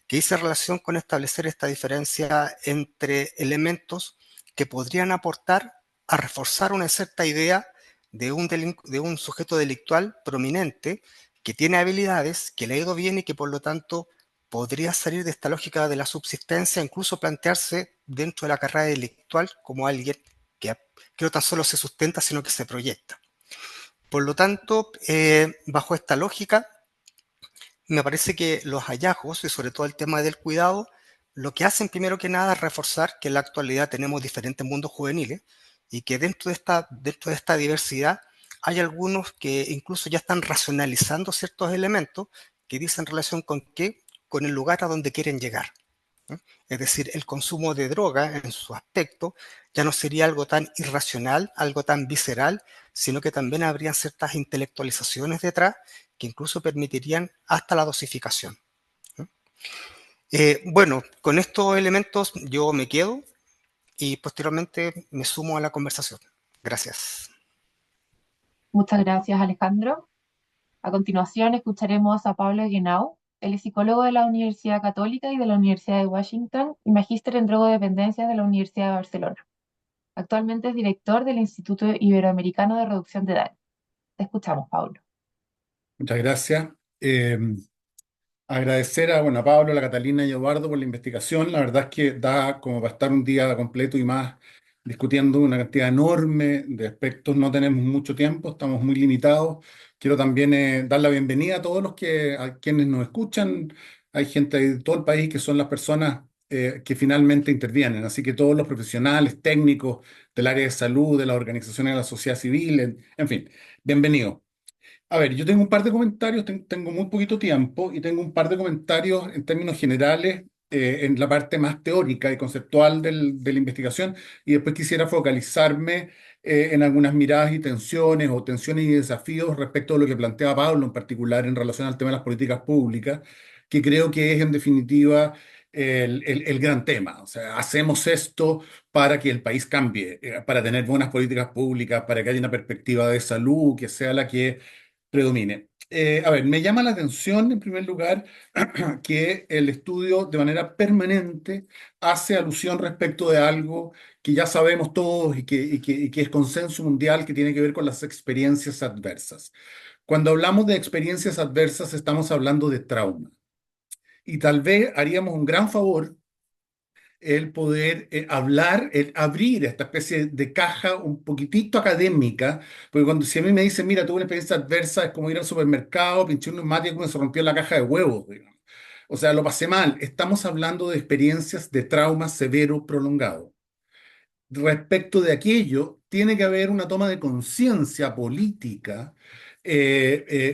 que dice relación con establecer esta diferencia entre elementos que podrían aportar a reforzar una cierta idea de un sujeto delictual prominente que tiene habilidades, que le ha ido bien y que por lo tanto podría salir de esta lógica de la subsistencia, incluso plantearse dentro de la carrera delictual como alguien que no tan solo se sustenta, sino que se proyecta. Por lo tanto, bajo esta lógica, me parece que los hallazgos, y sobre todo el tema del cuidado, lo que hacen primero que nada es reforzar que en la actualidad tenemos diferentes mundos juveniles y que dentro de esta diversidad hay algunos que incluso ya están racionalizando ciertos elementos que dicen relación con qué, con el lugar a donde quieren llegar. Es decir, el consumo de droga en su aspecto ya no sería algo tan irracional, algo tan visceral, sino que también habrían ciertas intelectualizaciones detrás que incluso permitirían hasta la dosificación. Bueno, con estos elementos yo me quedo y posteriormente me sumo a la conversación. Gracias. Muchas gracias, Alejandro. A continuación escucharemos a Pablo Guinau. Él es psicólogo de la Universidad Católica y de la Universidad de Washington y magíster en drogodependencia de la Universidad de Barcelona. Actualmente es director del Instituto Iberoamericano de Reducción de Daño. Te escuchamos, Pablo. Muchas gracias. Agradecer a Pablo, a la Catalina y a Eduardo por la investigación. La verdad es que da como para estar un día completo y más discutiendo una cantidad enorme de aspectos. No tenemos mucho tiempo, estamos muy limitados. Quiero también dar la bienvenida a todos a quienes nos escuchan. Hay gente de todo el país que son las personas que finalmente intervienen. Así que todos los profesionales, técnicos del área de salud, de las organizaciones de la sociedad civil, en fin, bienvenidos. A ver, yo tengo un par de comentarios, tengo muy poquito tiempo y tengo un par de comentarios en términos generales en la parte más teórica y conceptual de la investigación y después quisiera focalizarme en algunas miradas y tensiones y desafíos respecto a lo que plantea Pablo en particular en relación al tema de las políticas públicas, que creo que es en definitiva el gran tema. O sea, hacemos esto para que el país cambie, para tener buenas políticas públicas, para que haya una perspectiva de salud que sea la que predomine. A ver, me llama la atención en primer lugar que el estudio de manera permanente hace alusión respecto de algo que ya sabemos todos y que es consenso mundial, que tiene que ver con las experiencias adversas. Cuando hablamos de experiencias adversas estamos hablando de trauma. Y tal vez haríamos un gran favor el poder hablar, el abrir esta especie de caja un poquitito académica, porque cuando si a mí me dicen, mira, tuve una experiencia adversa, es como ir al supermercado, pinché un neumático y se rompió la caja de huevos, digamos. O sea, lo pasé mal. Estamos hablando de experiencias de trauma severo prolongado. Respecto de aquello, tiene que haber una toma de conciencia política,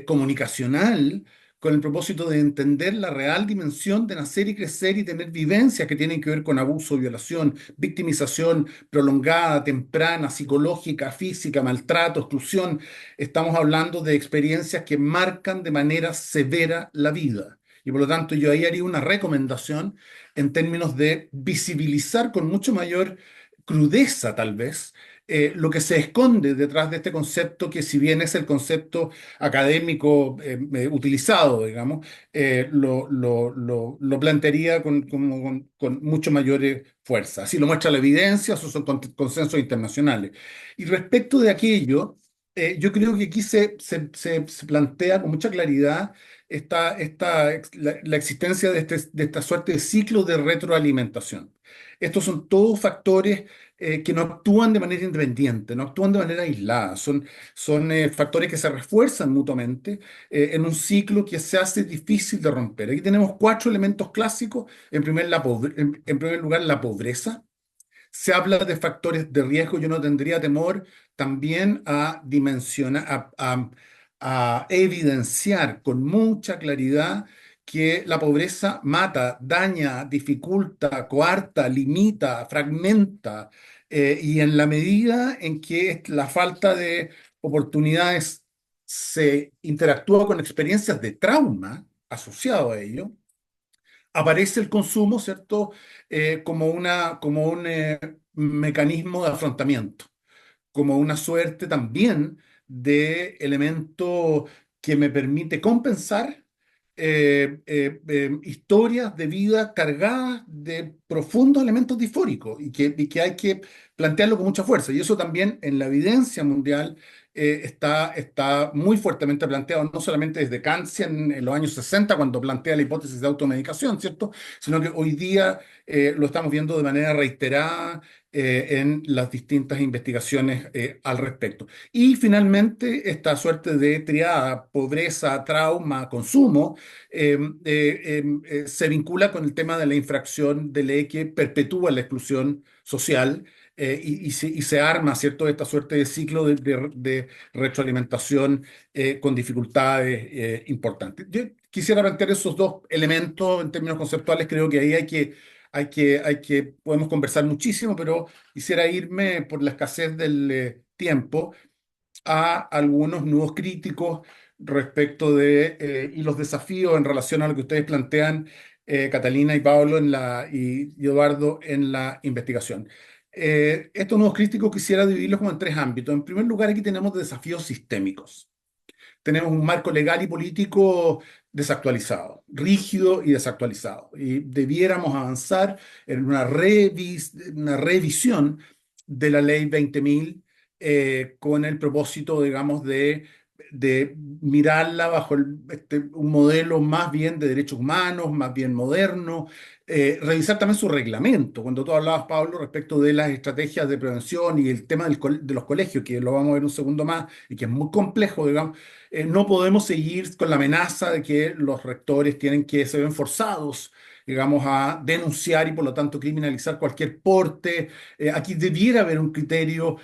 comunicacional, con el propósito de entender la real dimensión de nacer y crecer y tener vivencias que tienen que ver con abuso, violación, victimización prolongada, temprana, psicológica, física, maltrato, exclusión. Estamos hablando de experiencias que marcan de manera severa la vida. Y por lo tanto, yo ahí haría una recomendación en términos de visibilizar con mucho mayor crudeza tal vez lo que se esconde detrás de este concepto, que si bien es el concepto académico utilizado, digamos, lo plantearía con mucho mayor fuerza. Así lo muestra la evidencia, esos son consensos internacionales. Y respecto de aquello, yo creo que aquí se plantea con mucha claridad la existencia de esta suerte de ciclo de retroalimentación. Estos son todos factores que no actúan de manera independiente, no actúan de manera aislada, son factores que se refuerzan mutuamente en un ciclo que se hace difícil de romper. Aquí tenemos cuatro elementos clásicos. En primer lugar, la pobreza. Se habla de factores de riesgo. Yo no tendría temor también a dimensionar, a evidenciar con mucha claridad que la pobreza mata, daña, dificulta, coarta, limita, fragmenta, y en la medida en que la falta de oportunidades se interactúa con experiencias de trauma asociado a ello, aparece el consumo, ¿cierto? Como un mecanismo de afrontamiento, como una suerte también de elemento que me permite compensar historias de vida cargadas de profundos elementos disfóricos y que hay que plantearlo con mucha fuerza. Y eso también en la evidencia mundial está muy fuertemente planteado, no solamente desde Kant en los años 60, cuando plantea la hipótesis de automedicación, ¿cierto? Sino que hoy día lo estamos viendo de manera reiterada en las distintas investigaciones al respecto. Y finalmente, esta suerte de triada, pobreza, trauma, consumo, se vincula con el tema de la infracción de ley que perpetúa la exclusión social y se arma, ¿cierto?, esta suerte de ciclo de retroalimentación con dificultades importantes. Yo quisiera plantear esos dos elementos en términos conceptuales. Creo que ahí podemos conversar muchísimo, pero quisiera irme por la escasez del tiempo a algunos nuevos críticos respecto y los desafíos en relación a lo que ustedes plantean, Catalina y Pablo y Eduardo, en la investigación. Estos nuevos críticos quisiera dividirlos como en tres ámbitos. En primer lugar, aquí tenemos desafíos sistémicos. Tenemos un marco legal y político desactualizado, rígido y desactualizado. Y debiéramos avanzar en una revisión de la ley 20.000 con el propósito, digamos, de mirarla bajo un modelo más bien de derechos humanos, más bien moderno, revisar también su reglamento. Cuando tú hablabas, Pablo, respecto de las estrategias de prevención y el tema de los colegios, que lo vamos a ver un segundo más y que es muy complejo, digamos, no podemos seguir con la amenaza de que los rectores se ven forzados, digamos, a denunciar y por lo tanto criminalizar cualquier porte. Aquí debiera haber un criterio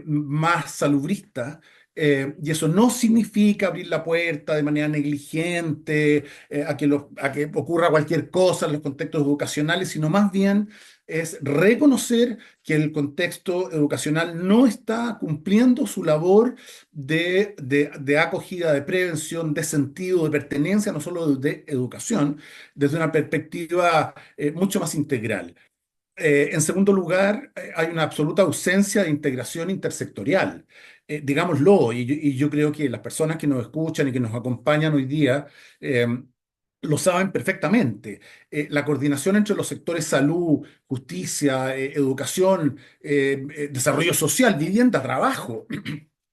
más salubrista. Y eso no significa abrir la puerta de manera negligente a que ocurra cualquier cosa en los contextos educacionales, sino más bien es reconocer que el contexto educacional no está cumpliendo su labor de acogida, de prevención, de sentido, de pertenencia, no solo de educación, desde una perspectiva mucho más integral. En segundo lugar, hay una absoluta ausencia de integración intersectorial. Digámoslo, y yo creo que las personas que nos escuchan y que nos acompañan hoy día lo saben perfectamente. La coordinación entre los sectores salud, justicia, educación, desarrollo social, vivienda, trabajo,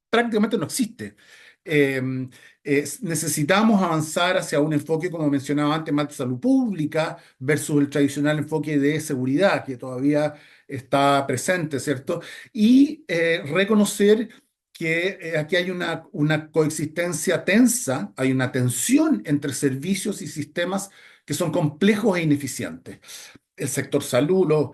prácticamente no existe. Eh, Necesitamos avanzar hacia un enfoque, como mencionaba antes, más de salud pública versus el tradicional enfoque de seguridad que todavía está presente, ¿cierto? Y reconocer que aquí hay una coexistencia tensa, hay una tensión entre servicios y sistemas que son complejos e ineficientes. El sector salud,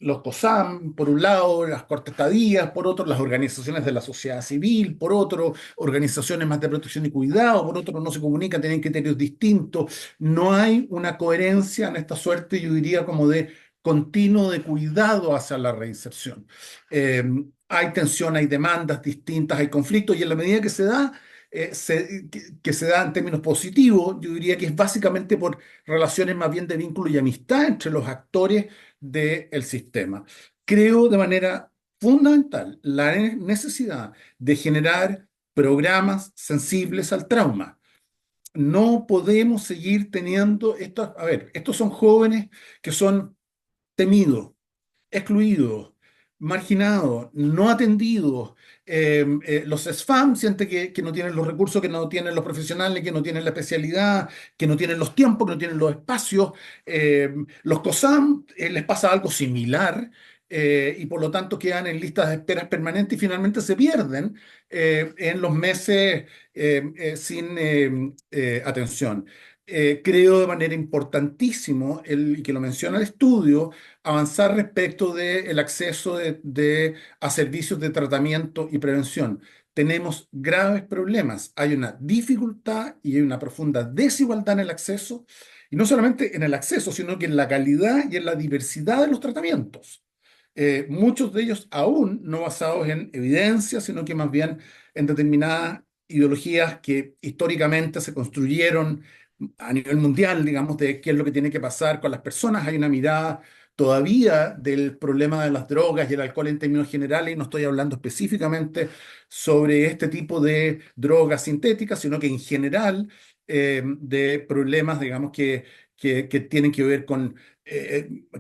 los COSAM, por un lado, las cortes estadías, por otro, las organizaciones de la sociedad civil, por otro, organizaciones más de protección y cuidado, por otro, no se comunican, tienen criterios distintos. No hay una coherencia en esta suerte, yo diría, como de continuo de cuidado hacia la reinserción. Eh, Hay tensión, hay demandas distintas, hay conflictos, y en la medida que se da, que se da en términos positivos, yo diría que es básicamente por relaciones más bien de vínculo y amistad entre los actores del sistema. Creo de manera fundamental la necesidad de generar programas sensibles al trauma. No podemos seguir teniendo estos, a ver, estos son jóvenes que son temidos, excluidos, marginados, no atendidos. Los SFAM sienten que no tienen los recursos, que no tienen los profesionales, que no tienen la especialidad, que no tienen los tiempos, que no tienen los espacios. Los COSAM les pasa algo similar. Y por lo tanto quedan en listas de esperas permanentes y finalmente se pierden en los meses sin atención. Creo de manera importantísimo, y que lo menciona el estudio, avanzar respecto del acceso a servicios de tratamiento y prevención. Tenemos graves problemas. Hay una dificultad y hay una profunda desigualdad en el acceso, y no solamente en el acceso, sino que en la calidad y en la diversidad de los tratamientos. Muchos de ellos aún no basados en evidencia, sino que más bien en determinadas ideologías que históricamente se construyeron a nivel mundial, digamos, de qué es lo que tiene que pasar con las personas. Hay una mirada todavía del problema de las drogas y el alcohol en términos generales, y no estoy hablando específicamente sobre este tipo de drogas sintéticas, sino que en general de problemas, digamos, que tienen que ver con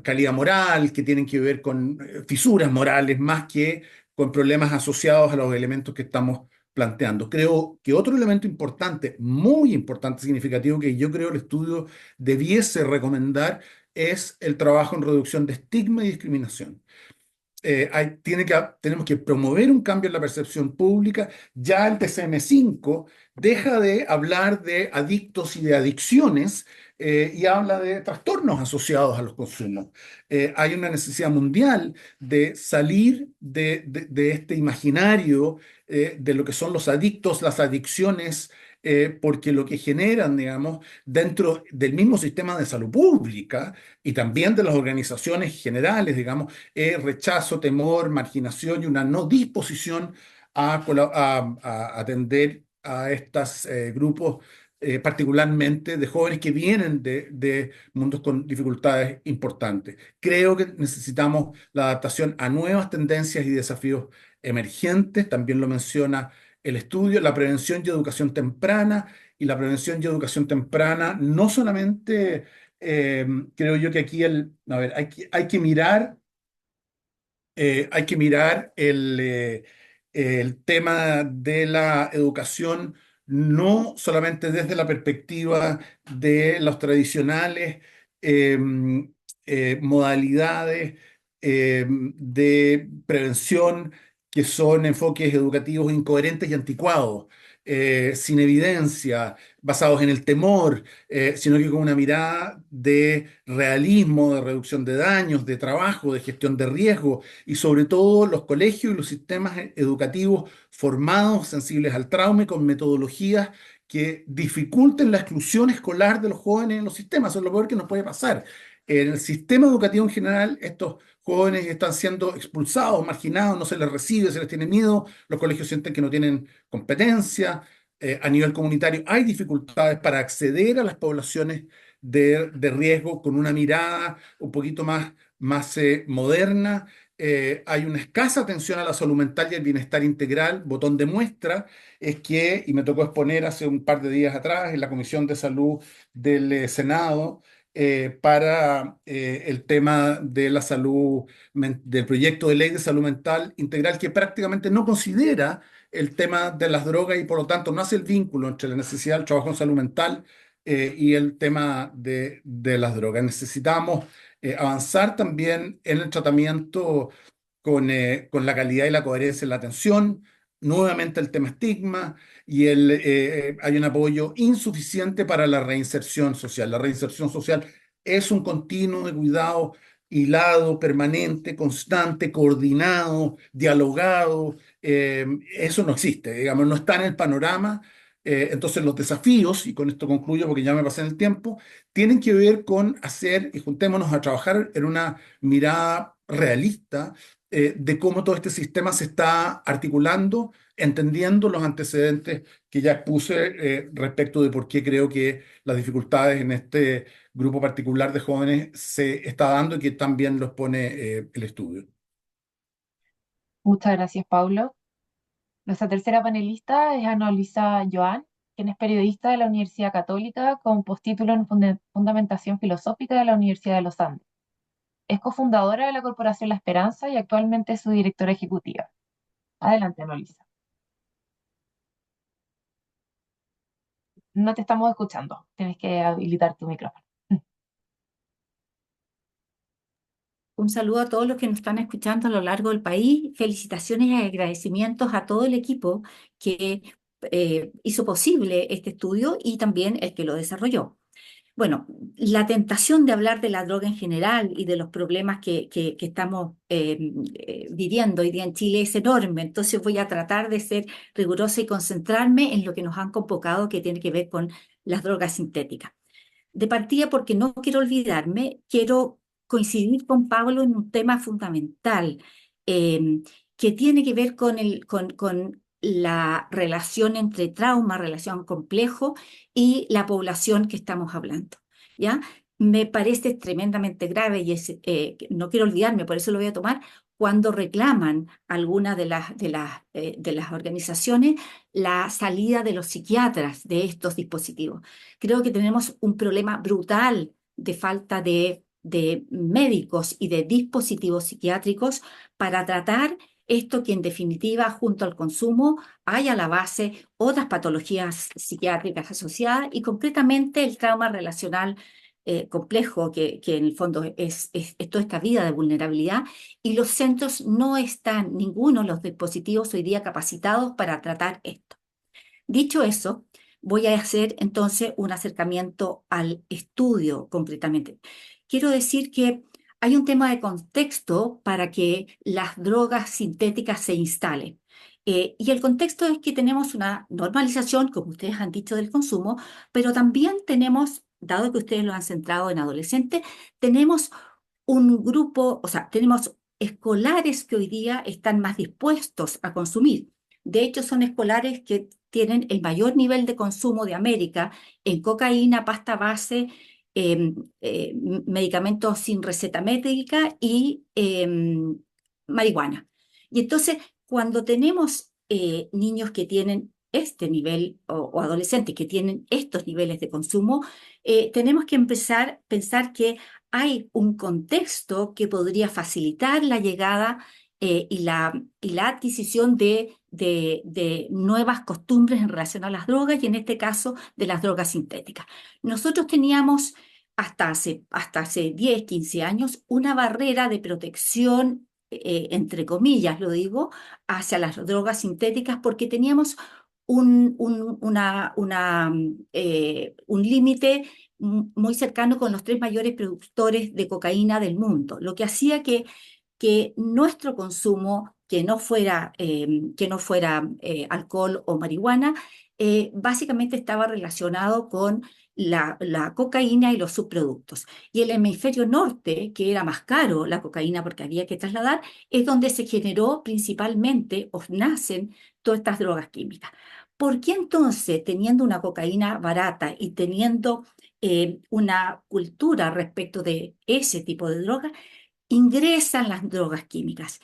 calidad moral, que tienen que ver con fisuras morales, más que con problemas asociados a los elementos que estamos planteando. Creo que otro elemento importante, muy importante, significativo, que yo creo el estudio debiese recomendar es el trabajo en reducción de estigma y discriminación. Tenemos que promover un cambio en la percepción pública. Ya el DSM-5 deja de hablar de adictos y de adicciones y habla de trastornos asociados a los consumos. Hay una necesidad mundial de salir de este imaginario de lo que son los adictos, las adicciones, porque lo que generan, digamos, dentro del mismo sistema de salud pública y también de las organizaciones generales, digamos, rechazo, temor, marginación y una no disposición a atender a estos grupos, particularmente de jóvenes que vienen de mundos con dificultades importantes. Creo que necesitamos la adaptación a nuevas tendencias y desafíos emergentes, también lo menciona el estudio, la prevención y educación temprana, y la prevención y educación temprana no solamente creo yo que aquí a ver, hay que mirar el tema de la educación no solamente desde la perspectiva de los tradicionales eh, modalidades de prevención, que son enfoques educativos incoherentes y anticuados, sin evidencia, basados en el temor, sino que con una mirada de realismo, de reducción de daños, de trabajo, de gestión de riesgo, y sobre todo los colegios y los sistemas educativos formados, sensibles al trauma y con metodologías que dificulten la exclusión escolar de los jóvenes en los sistemas. Eso es lo peor que nos puede pasar. En el sistema educativo en general, estos jóvenes están siendo expulsados, marginados, no se les recibe, se les tiene miedo, los colegios sienten que no tienen competencia. A nivel comunitario hay dificultades para acceder a las poblaciones de riesgo con una mirada un poquito más moderna. Hay una escasa atención a la salud mental y al bienestar integral. Botón de muestra es que, y me tocó exponer hace un par de días atrás en la Comisión de Salud del Senado, para el tema de la salud, del proyecto de ley de salud mental integral, que prácticamente no considera el tema de las drogas y por lo tanto no hace el vínculo entre la necesidad del trabajo en salud mental y el tema de las drogas. Necesitamos avanzar también en el tratamiento con la calidad y la coherencia en la atención. Nuevamente el tema estigma y hay un apoyo insuficiente para la reinserción social. La reinserción social es un continuo de cuidado hilado, permanente, constante, coordinado, dialogado. Eso no existe, digamos, no está en el panorama. Entonces los desafíos, y con esto concluyo porque ya me pasé en el tiempo, tienen que ver con hacer y juntémonos a trabajar en una mirada realista de cómo todo este sistema se está articulando, entendiendo los antecedentes que ya expuse respecto de por qué creo que las dificultades en este grupo particular de jóvenes se está dando y que también los pone el estudio. Muchas gracias, Paulo. Nuestra tercera panelista es Ana Luisa Joan, quien es periodista de la Universidad Católica con postítulo en Fundamentación Filosófica de la Universidad de los Andes. Es cofundadora de la Corporación La Esperanza y actualmente es su directora ejecutiva. Adelante, Ana Luisa. No te estamos escuchando. Tienes que habilitar tu micrófono. Un saludo a todos los que nos están escuchando a lo largo del país. Felicitaciones y agradecimientos a todo el equipo que hizo posible este estudio y también el que lo desarrolló. Bueno, la tentación de hablar de la droga en general y de los problemas que estamos viviendo hoy día en Chile es enorme. Entonces voy a tratar de ser rigurosa y concentrarme en lo que nos han convocado, que tiene que ver con las drogas sintéticas. De partida, porque no quiero olvidarme, quiero coincidir con Pablo en un tema fundamental que tiene que ver con la relación entre trauma, relación complejo y la población que estamos hablando, ¿ya? Me parece tremendamente grave y no quiero olvidarme, por eso lo voy a tomar, cuando reclaman algunas de las organizaciones la salida de los psiquiatras de estos dispositivos. Creo que tenemos un problema brutal de falta de médicos y de dispositivos psiquiátricos para tratar esto que en definitiva, junto al consumo, hay a la base otras patologías psiquiátricas asociadas y concretamente el trauma relacional complejo que en el fondo es toda esta vida de vulnerabilidad y los centros no están, ninguno de los dispositivos hoy día capacitados para tratar esto. Dicho eso, voy a hacer entonces un acercamiento al estudio concretamente. Quiero decir que hay un tema de contexto para que las drogas sintéticas se instalen. Y el contexto es que tenemos una normalización, como ustedes han dicho, del consumo, pero también tenemos, dado que ustedes lo han centrado en adolescentes, tenemos un grupo, o sea, tenemos escolares que hoy día están más dispuestos a consumir. De hecho, son escolares que tienen el mayor nivel de consumo de América en cocaína, pasta base, medicamentos sin receta médica y marihuana. Y entonces, cuando tenemos niños que tienen este nivel o adolescentes que tienen estos niveles de consumo, tenemos que empezar a pensar que hay un contexto que podría facilitar la llegada y la adquisición de nuevas costumbres en relación a las drogas y en este caso de las drogas sintéticas. Nosotros teníamos hasta hace 10, 15 años una barrera de protección, entre comillas lo digo, hacia las drogas sintéticas porque teníamos un límite muy cercano con los 3 mayores productores de cocaína del mundo, lo que hacía que nuestro consumo, que no fuera alcohol o marihuana, básicamente estaba relacionado con la cocaína y los subproductos. Y el hemisferio norte, que era más caro la cocaína porque había que trasladar, es donde se generó principalmente o nacen todas estas drogas químicas. ¿Por qué entonces, teniendo una cocaína barata y teniendo una cultura respecto de ese tipo de drogas, ingresan las drogas químicas?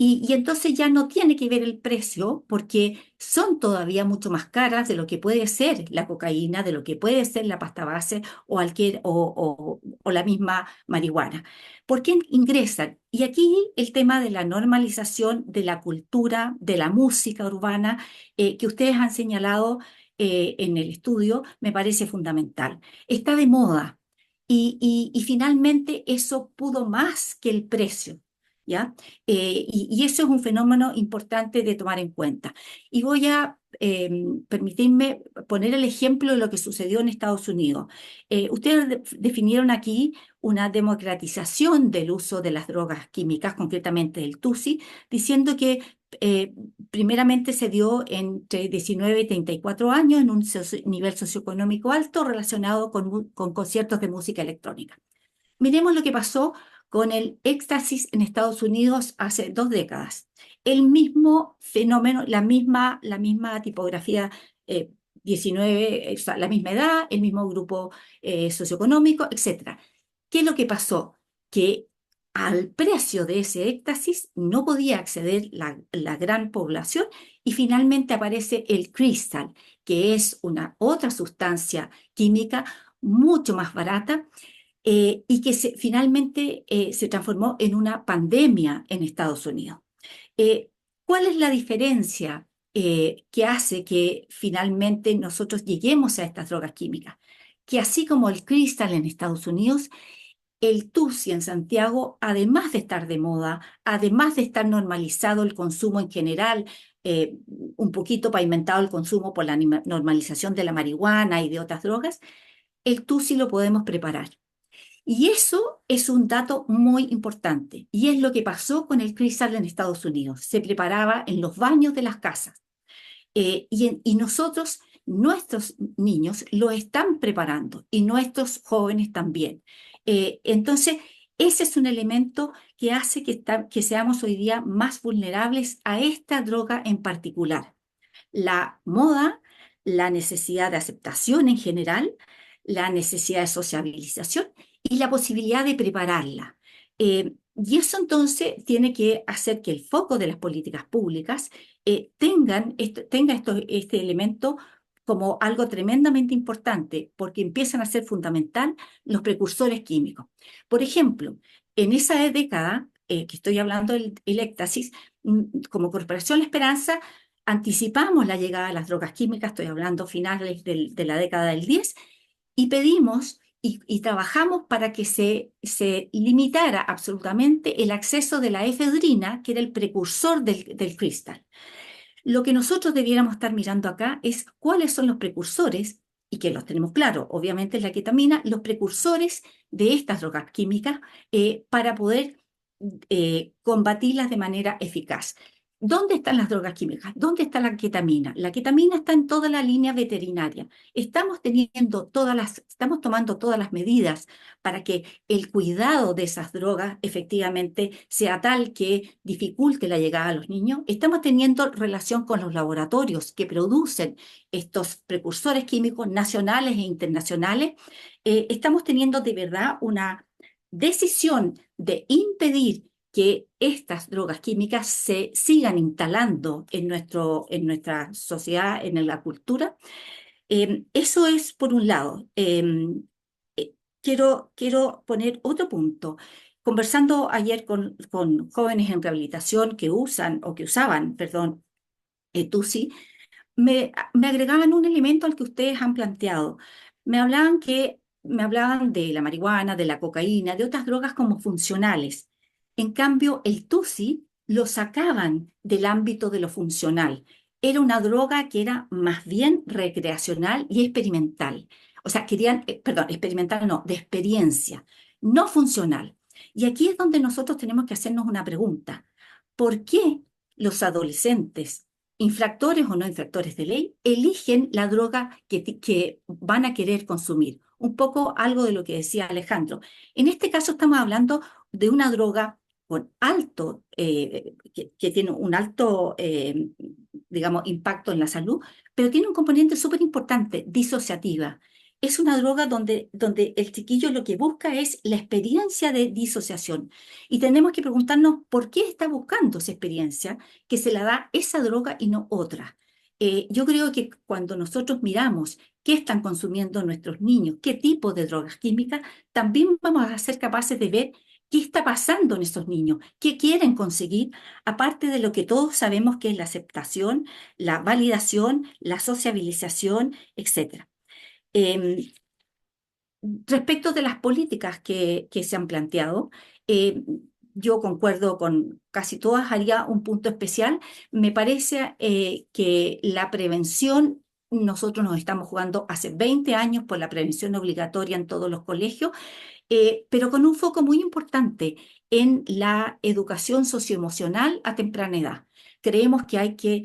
Y entonces ya no tiene que ver el precio porque son todavía mucho más caras de lo que puede ser la cocaína, de lo que puede ser la pasta base o la misma marihuana. ¿Por qué ingresan? Y aquí el tema de la normalización de la cultura, de la música urbana, que ustedes han señalado en el estudio, me parece fundamental. Está de moda. Y finalmente eso pudo más que el precio, ¿ya? Y eso es un fenómeno importante de tomar en cuenta. Y voy a permitirme poner el ejemplo de lo que sucedió en Estados Unidos. Ustedes definieron aquí una democratización del uso de las drogas químicas, concretamente del TUSI, diciendo que primeramente se dio entre 19 y 34 años en un nivel socioeconómico alto relacionado con conciertos de música electrónica. Miremos lo que pasó con el éxtasis en Estados Unidos hace 2 décadas. El mismo fenómeno, la misma tipografía, 19, o sea, la misma edad, el mismo grupo socioeconómico, etc. ¿Qué es lo que pasó? Que al precio de ese éxtasis no podía acceder la gran población y finalmente aparece el cristal, que es una otra sustancia química mucho más barata y que finalmente se transformó en una pandemia en Estados Unidos. Eh, ¿Cuál es la diferencia que hace que finalmente nosotros lleguemos a estas drogas químicas? Que así como el cristal en Estados Unidos, el TUSI en Santiago, además de estar de moda, además de estar normalizado el consumo en general, un poquito pavimentado el consumo por la normalización de la marihuana y de otras drogas, el TUSI lo podemos preparar. Y eso es un dato muy importante. Y es lo que pasó con el cristal en Estados Unidos. Se preparaba en los baños de las casas. Y nosotros, nuestros niños, lo están preparando y nuestros jóvenes también. Entonces, ese es un elemento que hace que seamos hoy día más vulnerables a esta droga en particular. La moda, la necesidad de aceptación en general, la necesidad de sociabilización y la posibilidad de prepararla. Y eso entonces tiene que hacer que el foco de las políticas públicas tenga este elemento como algo tremendamente importante, porque empiezan a ser fundamental los precursores químicos. Por ejemplo, en esa década, que estoy hablando del éxtasis, como Corporación La Esperanza, anticipamos la llegada de las drogas químicas, estoy hablando finales de la década del 10, y pedimos y trabajamos para que se limitara absolutamente el acceso de la efedrina, que era el precursor del cristal. Lo que nosotros debiéramos estar mirando acá es cuáles son los precursores, y que los tenemos claro, obviamente es la ketamina, los precursores de estas drogas químicas para poder combatirlas de manera eficaz. ¿Dónde están las drogas químicas? ¿Dónde está la ketamina? La ketamina está en toda la línea veterinaria. Estamos tomando todas las medidas para que el cuidado de esas drogas efectivamente sea tal que dificulte la llegada a los niños. Estamos teniendo relación con los laboratorios que producen estos precursores químicos nacionales e internacionales. Estamos teniendo de verdad una decisión de impedir que estas drogas químicas se sigan instalando en nuestra sociedad, en la cultura. Eso es por un lado. Quiero poner otro punto. Conversando ayer con jóvenes en rehabilitación que usan o que usaban, perdón, TUSI, me agregaban un elemento al que ustedes han planteado. Me hablaban de la marihuana, de la cocaína, de otras drogas como funcionales. En cambio, el TUSI lo sacaban del ámbito de lo funcional. Era una droga que era más bien recreacional y experimental. O sea, querían, perdón, experimental no, de experiencia, no funcional. Y aquí es donde nosotros tenemos que hacernos una pregunta. ¿Por qué los adolescentes, infractores o no infractores de ley, eligen la droga que van a querer consumir? Un poco algo de lo que decía Alejandro. En este caso estamos hablando de una droga con alto, que tiene un alto, digamos, impacto en la salud, pero tiene un componente súper importante, disociativa. Es una droga donde el chiquillo lo que busca es la experiencia de disociación. Y tenemos que preguntarnos por qué está buscando esa experiencia, que se la da esa droga y no otra. Yo creo que cuando nosotros miramos qué están consumiendo nuestros niños, qué tipo de drogas químicas, también vamos a ser capaces de ver qué está pasando en esos niños, qué quieren conseguir, aparte de lo que todos sabemos que es la aceptación, la validación, la sociabilización, etc. Respecto de las políticas que se han planteado, eh, yo concuerdo con casi todas, haría un punto especial. Me parece que la prevención, nosotros nos estamos jugando hace 20 años por la prevención obligatoria en todos los colegios, pero con un foco muy importante en la educación socioemocional a temprana edad. Creemos que hay que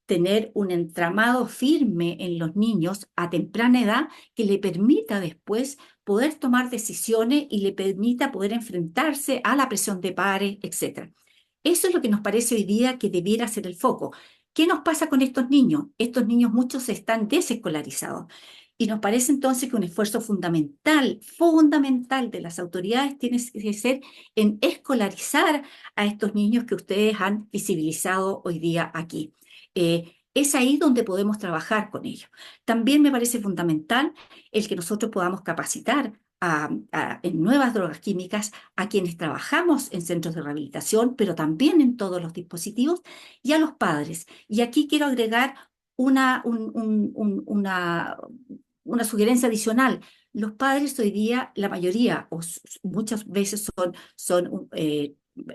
tener un entramado firme en los niños a temprana edad que le permita después poder tomar decisiones y le permita poder enfrentarse a la presión de pares, etc. Eso es lo que nos parece hoy día que debiera ser el foco. ¿Qué nos pasa con estos niños? Estos niños muchos están desescolarizados. Y nos parece entonces que un esfuerzo fundamental, fundamental de las autoridades tiene que ser en escolarizar a estos niños que ustedes han visibilizado hoy día aquí. Es ahí donde podemos trabajar con ellos. También me parece fundamental el que nosotros podamos capacitar en nuevas drogas químicas a quienes trabajamos en centros de rehabilitación, pero también en todos los dispositivos, y a los padres. Y aquí quiero agregar una, una sugerencia adicional. Los padres hoy día, la mayoría, muchas veces son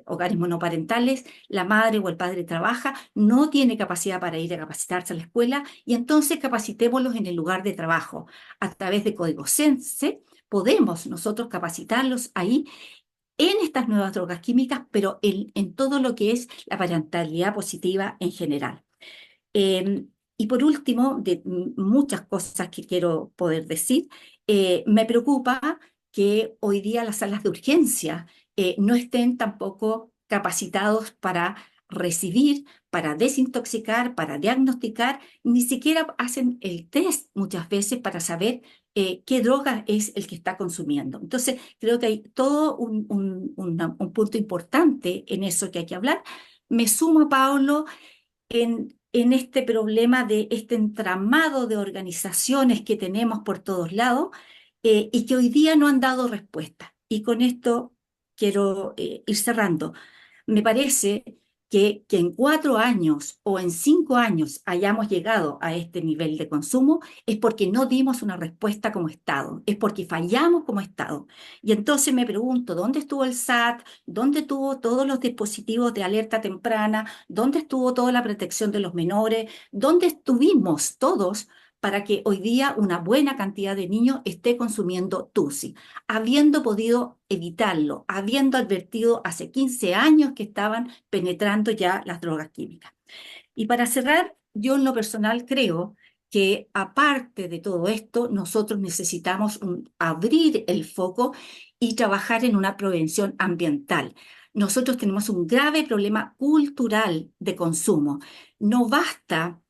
hogares monoparentales, la madre o el padre trabaja, no tiene capacidad para ir a capacitarse a la escuela, y entonces capacitémoslos en el lugar de trabajo. A través de Código Sense podemos nosotros capacitarlos ahí en estas nuevas drogas químicas, pero en todo lo que es la parentalidad positiva en general. Eh, y por último, de muchas cosas que quiero poder decir, me preocupa que hoy día las salas de urgencia no estén tampoco capacitados para recibir, para desintoxicar, para diagnosticar, ni siquiera hacen el test muchas veces para saber qué droga es el que está consumiendo. Entonces, creo que hay todo un punto importante en eso que hay que hablar. Me sumo, Pablo, en este problema de este entramado de organizaciones que tenemos por todos lados, y que hoy día no han dado respuesta. Y con esto quiero ir cerrando. Me parece que en 4 años o en 5 años hayamos llegado a este nivel de consumo es porque no dimos una respuesta como Estado, es porque fallamos como Estado. Y entonces me pregunto, ¿dónde estuvo el SAT? ¿Dónde estuvo todos los dispositivos de alerta temprana? ¿Dónde estuvo toda la protección de los menores? ¿Dónde estuvimos todos para que hoy día una buena cantidad de niños esté consumiendo TUSI, habiendo podido evitarlo, habiendo advertido hace 15 años que estaban penetrando ya las drogas químicas? Y para cerrar, yo en lo personal creo que aparte de todo esto, nosotros necesitamos abrir el foco y trabajar en una prevención ambiental. Nosotros tenemos un grave problema cultural de consumo. No basta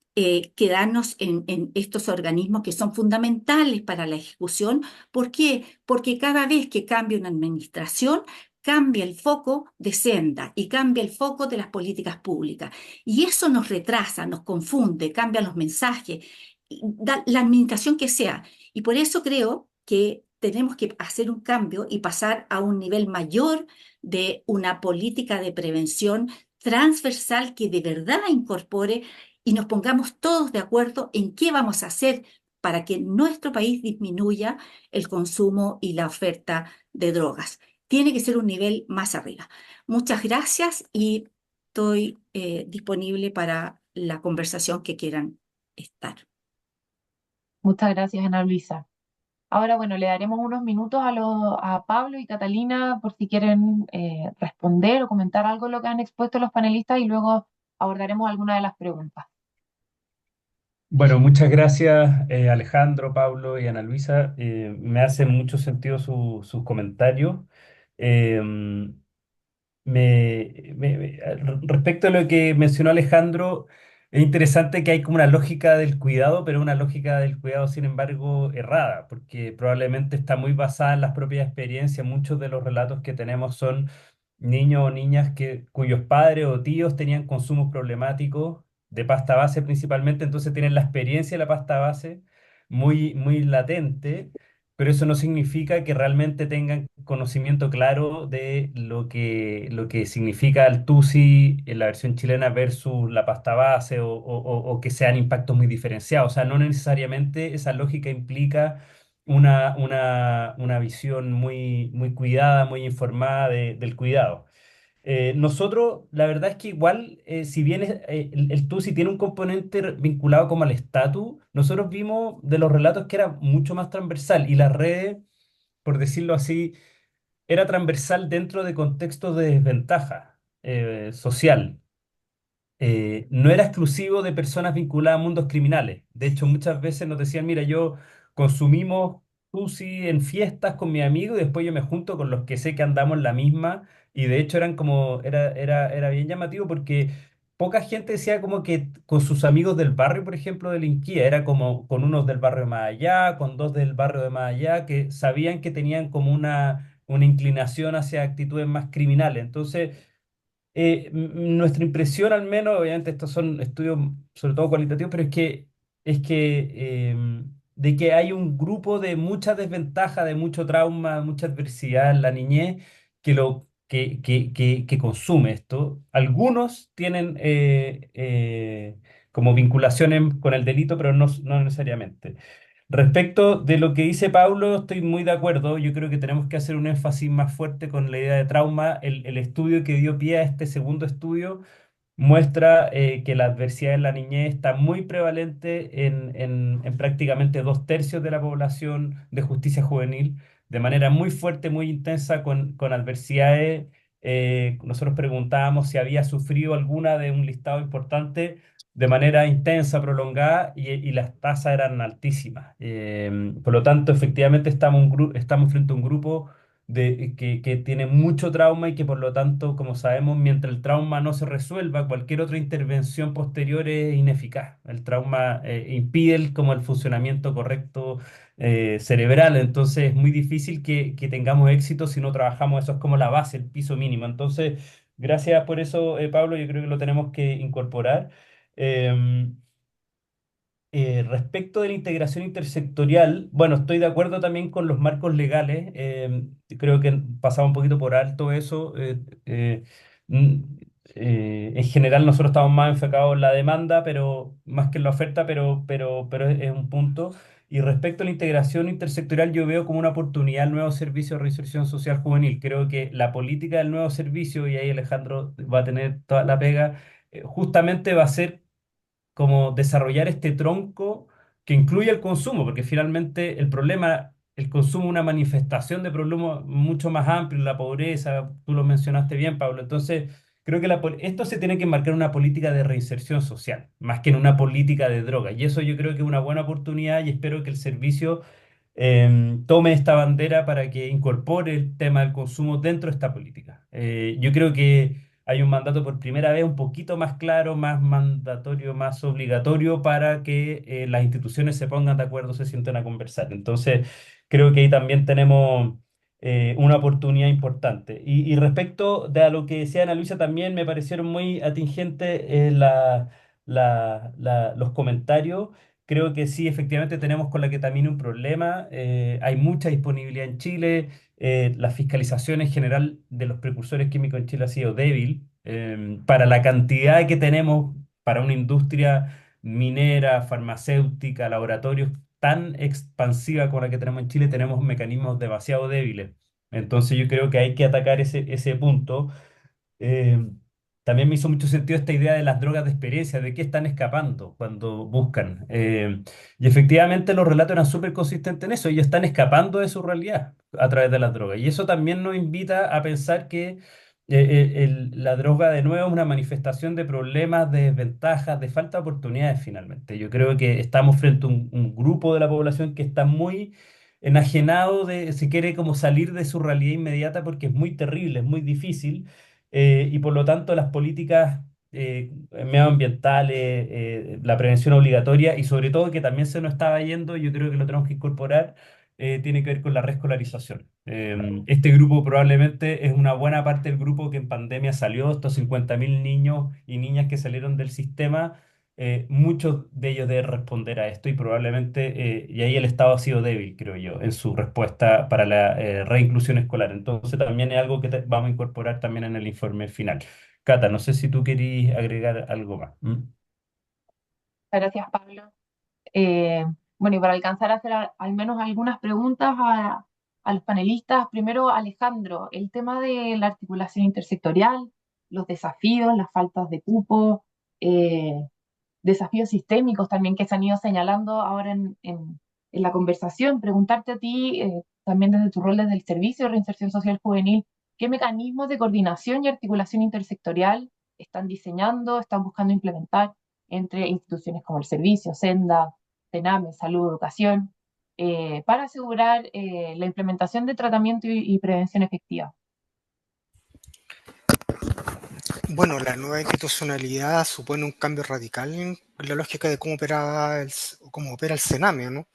quedarnos en estos organismos que son fundamentales para la ejecución. ¿Por qué? Porque cada vez que cambia una administración, cambia el foco de senda y cambia el foco de las políticas públicas. Y eso nos retrasa, nos confunde, cambia los mensajes, la administración que sea. Y por eso creo que tenemos que hacer un cambio y pasar a un nivel mayor de una política de prevención transversal que de verdad incorpore y nos pongamos todos de acuerdo en qué vamos a hacer para que en nuestro país disminuya el consumo y la oferta de drogas. Tiene que ser un nivel más arriba. Muchas gracias y estoy disponible para la conversación que quieran estar. Muchas gracias, Ana Luisa. Ahora, bueno, le daremos unos minutos a Pablo y Catalina por si quieren responder o comentar algo de lo que han expuesto los panelistas y luego abordaremos algunas de las preguntas. Bueno, muchas gracias Alejandro, Pablo y Ana Luisa. Me hacen mucho sentido sus comentarios. Eh, Respecto a lo que mencionó Alejandro, es interesante que hay como una lógica del cuidado, pero una lógica del cuidado, sin embargo, errada, porque probablemente está muy basada en las propias experiencias. Muchos de los relatos que tenemos son niños o niñas cuyos padres o tíos tenían consumos problemáticos de pasta base principalmente, entonces tienen la experiencia de la pasta base muy, muy latente, pero eso no significa que realmente tengan conocimiento claro de lo que significa el TUSI en la versión chilena versus la pasta base o que sean impactos muy diferenciados. O sea, no necesariamente esa lógica implica una visión muy, muy cuidada, muy informada del cuidado. Nosotros, la verdad es que igual, si bien el TUSI tiene un componente vinculado como al estatus, nosotros vimos de los relatos que era mucho más transversal y las redes, por decirlo así, era transversal dentro de contextos de desventaja social. No era exclusivo de personas vinculadas a mundos criminales. De hecho, muchas veces nos decían, mira, yo consumimos sushi en fiestas con mi amigo y después yo me junto con los que sé que andamos en la misma. Y de hecho eran como, era bien llamativo porque poca gente decía como que con sus amigos del barrio, por ejemplo, delinquía. Era como con unos del barrio más allá, con dos del barrio de más allá, que sabían que tenían como una inclinación hacia actitudes más criminales. Entonces, nuestra impresión al menos, obviamente estos son estudios sobre todo cualitativos, pero de que hay un grupo de mucha desventaja, de mucho trauma, mucha adversidad en la niñez que consume esto. Algunos tienen como vinculaciones con el delito, pero no necesariamente. Respecto de lo que dice Paulo, estoy muy de acuerdo. Yo creo que tenemos que hacer un énfasis más fuerte con la idea de trauma. El estudio que dio pie a este segundo estudio muestra que la adversidad en la niñez está muy prevalente en prácticamente 2/3 de la población de justicia juvenil, de manera muy fuerte, muy intensa, con adversidades. Nosotros preguntábamos si había sufrido alguna de un listado importante de manera intensa, prolongada, y las tasas eran altísimas. Por lo tanto, efectivamente estamos frente a un grupo que tiene mucho trauma y que por lo tanto, como sabemos, mientras el trauma no se resuelva, cualquier otra intervención posterior es ineficaz. El trauma impide como el funcionamiento correcto cerebral, entonces es muy difícil que tengamos éxito si no trabajamos. Eso es como la base, el piso mínimo. Entonces, gracias por eso, Pablo, yo creo que lo tenemos que incorporar. Em, Respecto de la integración intersectorial, bueno, estoy de acuerdo también con los marcos legales. Creo que pasaba un poquito por alto eso. Mm, en general nosotros estamos más enfocados en la demanda, pero más que en la oferta, pero es un punto. Y respecto a la integración intersectorial, yo veo como una oportunidad el nuevo servicio de reinserción social juvenil. Creo que la política del nuevo servicio, y ahí Alejandro va a tener toda la pega, justamente va a ser como desarrollar este tronco que incluye el consumo, porque finalmente el problema, el consumo es una manifestación de problemas mucho más amplio, la pobreza, tú lo mencionaste bien, Pablo. Entonces, creo que esto se tiene que marcar en una política de reinserción social, más que en una política de droga. Y eso yo creo que es una buena oportunidad y espero que el servicio tome esta bandera para que incorpore el tema del consumo dentro de esta política. Yo creo que hay un mandato por primera vez un poquito más claro, más mandatorio, más obligatorio para que las instituciones se pongan de acuerdo, se sienten a conversar. Entonces, creo que ahí también tenemos una oportunidad importante. Y respecto de a lo que decía Ana Luisa, también me parecieron muy atingentes los comentarios. Creo que sí, efectivamente tenemos con la ketamina un problema. Hay mucha disponibilidad en Chile. La fiscalización en general de los precursores químicos en Chile ha sido débil. Para la cantidad que tenemos para una industria minera, farmacéutica, laboratorios tan expansiva como la que tenemos en Chile, tenemos mecanismos demasiado débiles. Entonces yo creo que hay que atacar ese punto. Eh, También me hizo mucho sentido esta idea de las drogas de experiencia, de qué están escapando cuando buscan. Y efectivamente los relatos eran súper consistentes en eso, ellos están escapando de su realidad a través de las drogas. Y eso también nos invita a pensar que la droga de nuevo es una manifestación de problemas, de desventajas, de falta de oportunidades finalmente. Yo creo que estamos frente a un grupo de la población que está muy enajenado se quiere como salir de su realidad inmediata porque es muy terrible, es muy difícil, y por lo tanto las políticas medioambientales, la prevención obligatoria y sobre todo que también se nos estaba yendo, yo creo que lo tenemos que incorporar, tiene que ver con la reescolarización. Este grupo probablemente es una buena parte del grupo que en pandemia salió, estos 50.000 niños y niñas que salieron del sistema. Muchos de ellos deben responder a esto y probablemente, y ahí el Estado ha sido débil, creo yo, en su respuesta para la reinclusión escolar. Entonces también es algo que vamos a incorporar también en el informe final. Cata, no sé si tú querías agregar algo más. ¿Mm? Gracias, Pablo. Eh, bueno, y para alcanzar a hacer al menos algunas preguntas a los panelistas, primero, Alejandro, el tema de la articulación intersectorial, los desafíos, las faltas de cupo, eh, desafíos sistémicos también que se han ido señalando ahora en la conversación. Preguntarte a ti, también desde tu rol desde el Servicio de Reinserción Social Juvenil, ¿qué mecanismos de coordinación y articulación intersectorial están diseñando, están buscando implementar entre instituciones como el Servicio, Senda, Sename, Salud, Educación, para asegurar la implementación de tratamiento y prevención efectiva? Bueno, la nueva institucionalidad supone un cambio radical en la lógica de cómo opera el Sename, ¿no?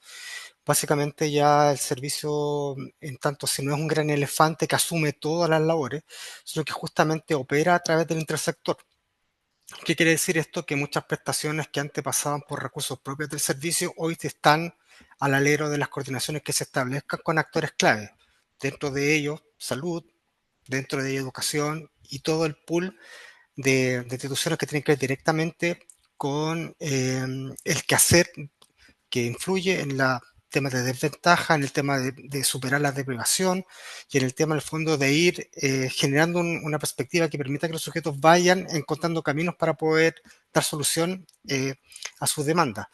Básicamente ya el servicio, en tanto si no es un gran elefante que asume todas las labores, sino que justamente opera a través del intersector. ¿Qué quiere decir esto? Que muchas prestaciones que antes pasaban por recursos propios del servicio hoy están al alero de las coordinaciones que se establezcan con actores clave. Dentro de ellos, salud, dentro de ellos, educación y todo el pool de instituciones que tienen que ver directamente con el quehacer que influye en la temas de desventaja, en el tema de superar la deprivación y en el tema, en el fondo, de ir generando una perspectiva que permita que los sujetos vayan encontrando caminos para poder dar solución a sus demandas.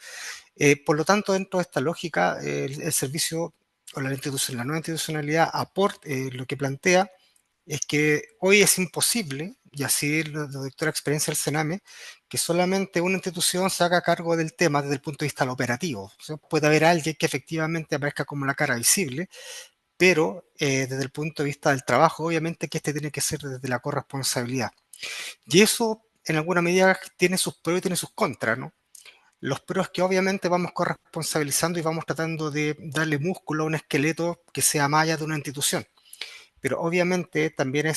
Por lo tanto, dentro de esta lógica, el servicio o la nueva institucionalidad lo que plantea es que hoy es imposible, y así lo dictó la experiencia del Sename, que solamente una institución se haga cargo del tema desde el punto de vista operativo. O sea, puede haber alguien que efectivamente aparezca como la cara visible, pero desde el punto de vista del trabajo, obviamente que este tiene que ser desde la corresponsabilidad. Y eso, en alguna medida, tiene sus pros y tiene sus contras, ¿no? Los pros es que obviamente vamos corresponsabilizando y vamos tratando de darle músculo a un esqueleto que sea más allá de una institución, pero obviamente también hay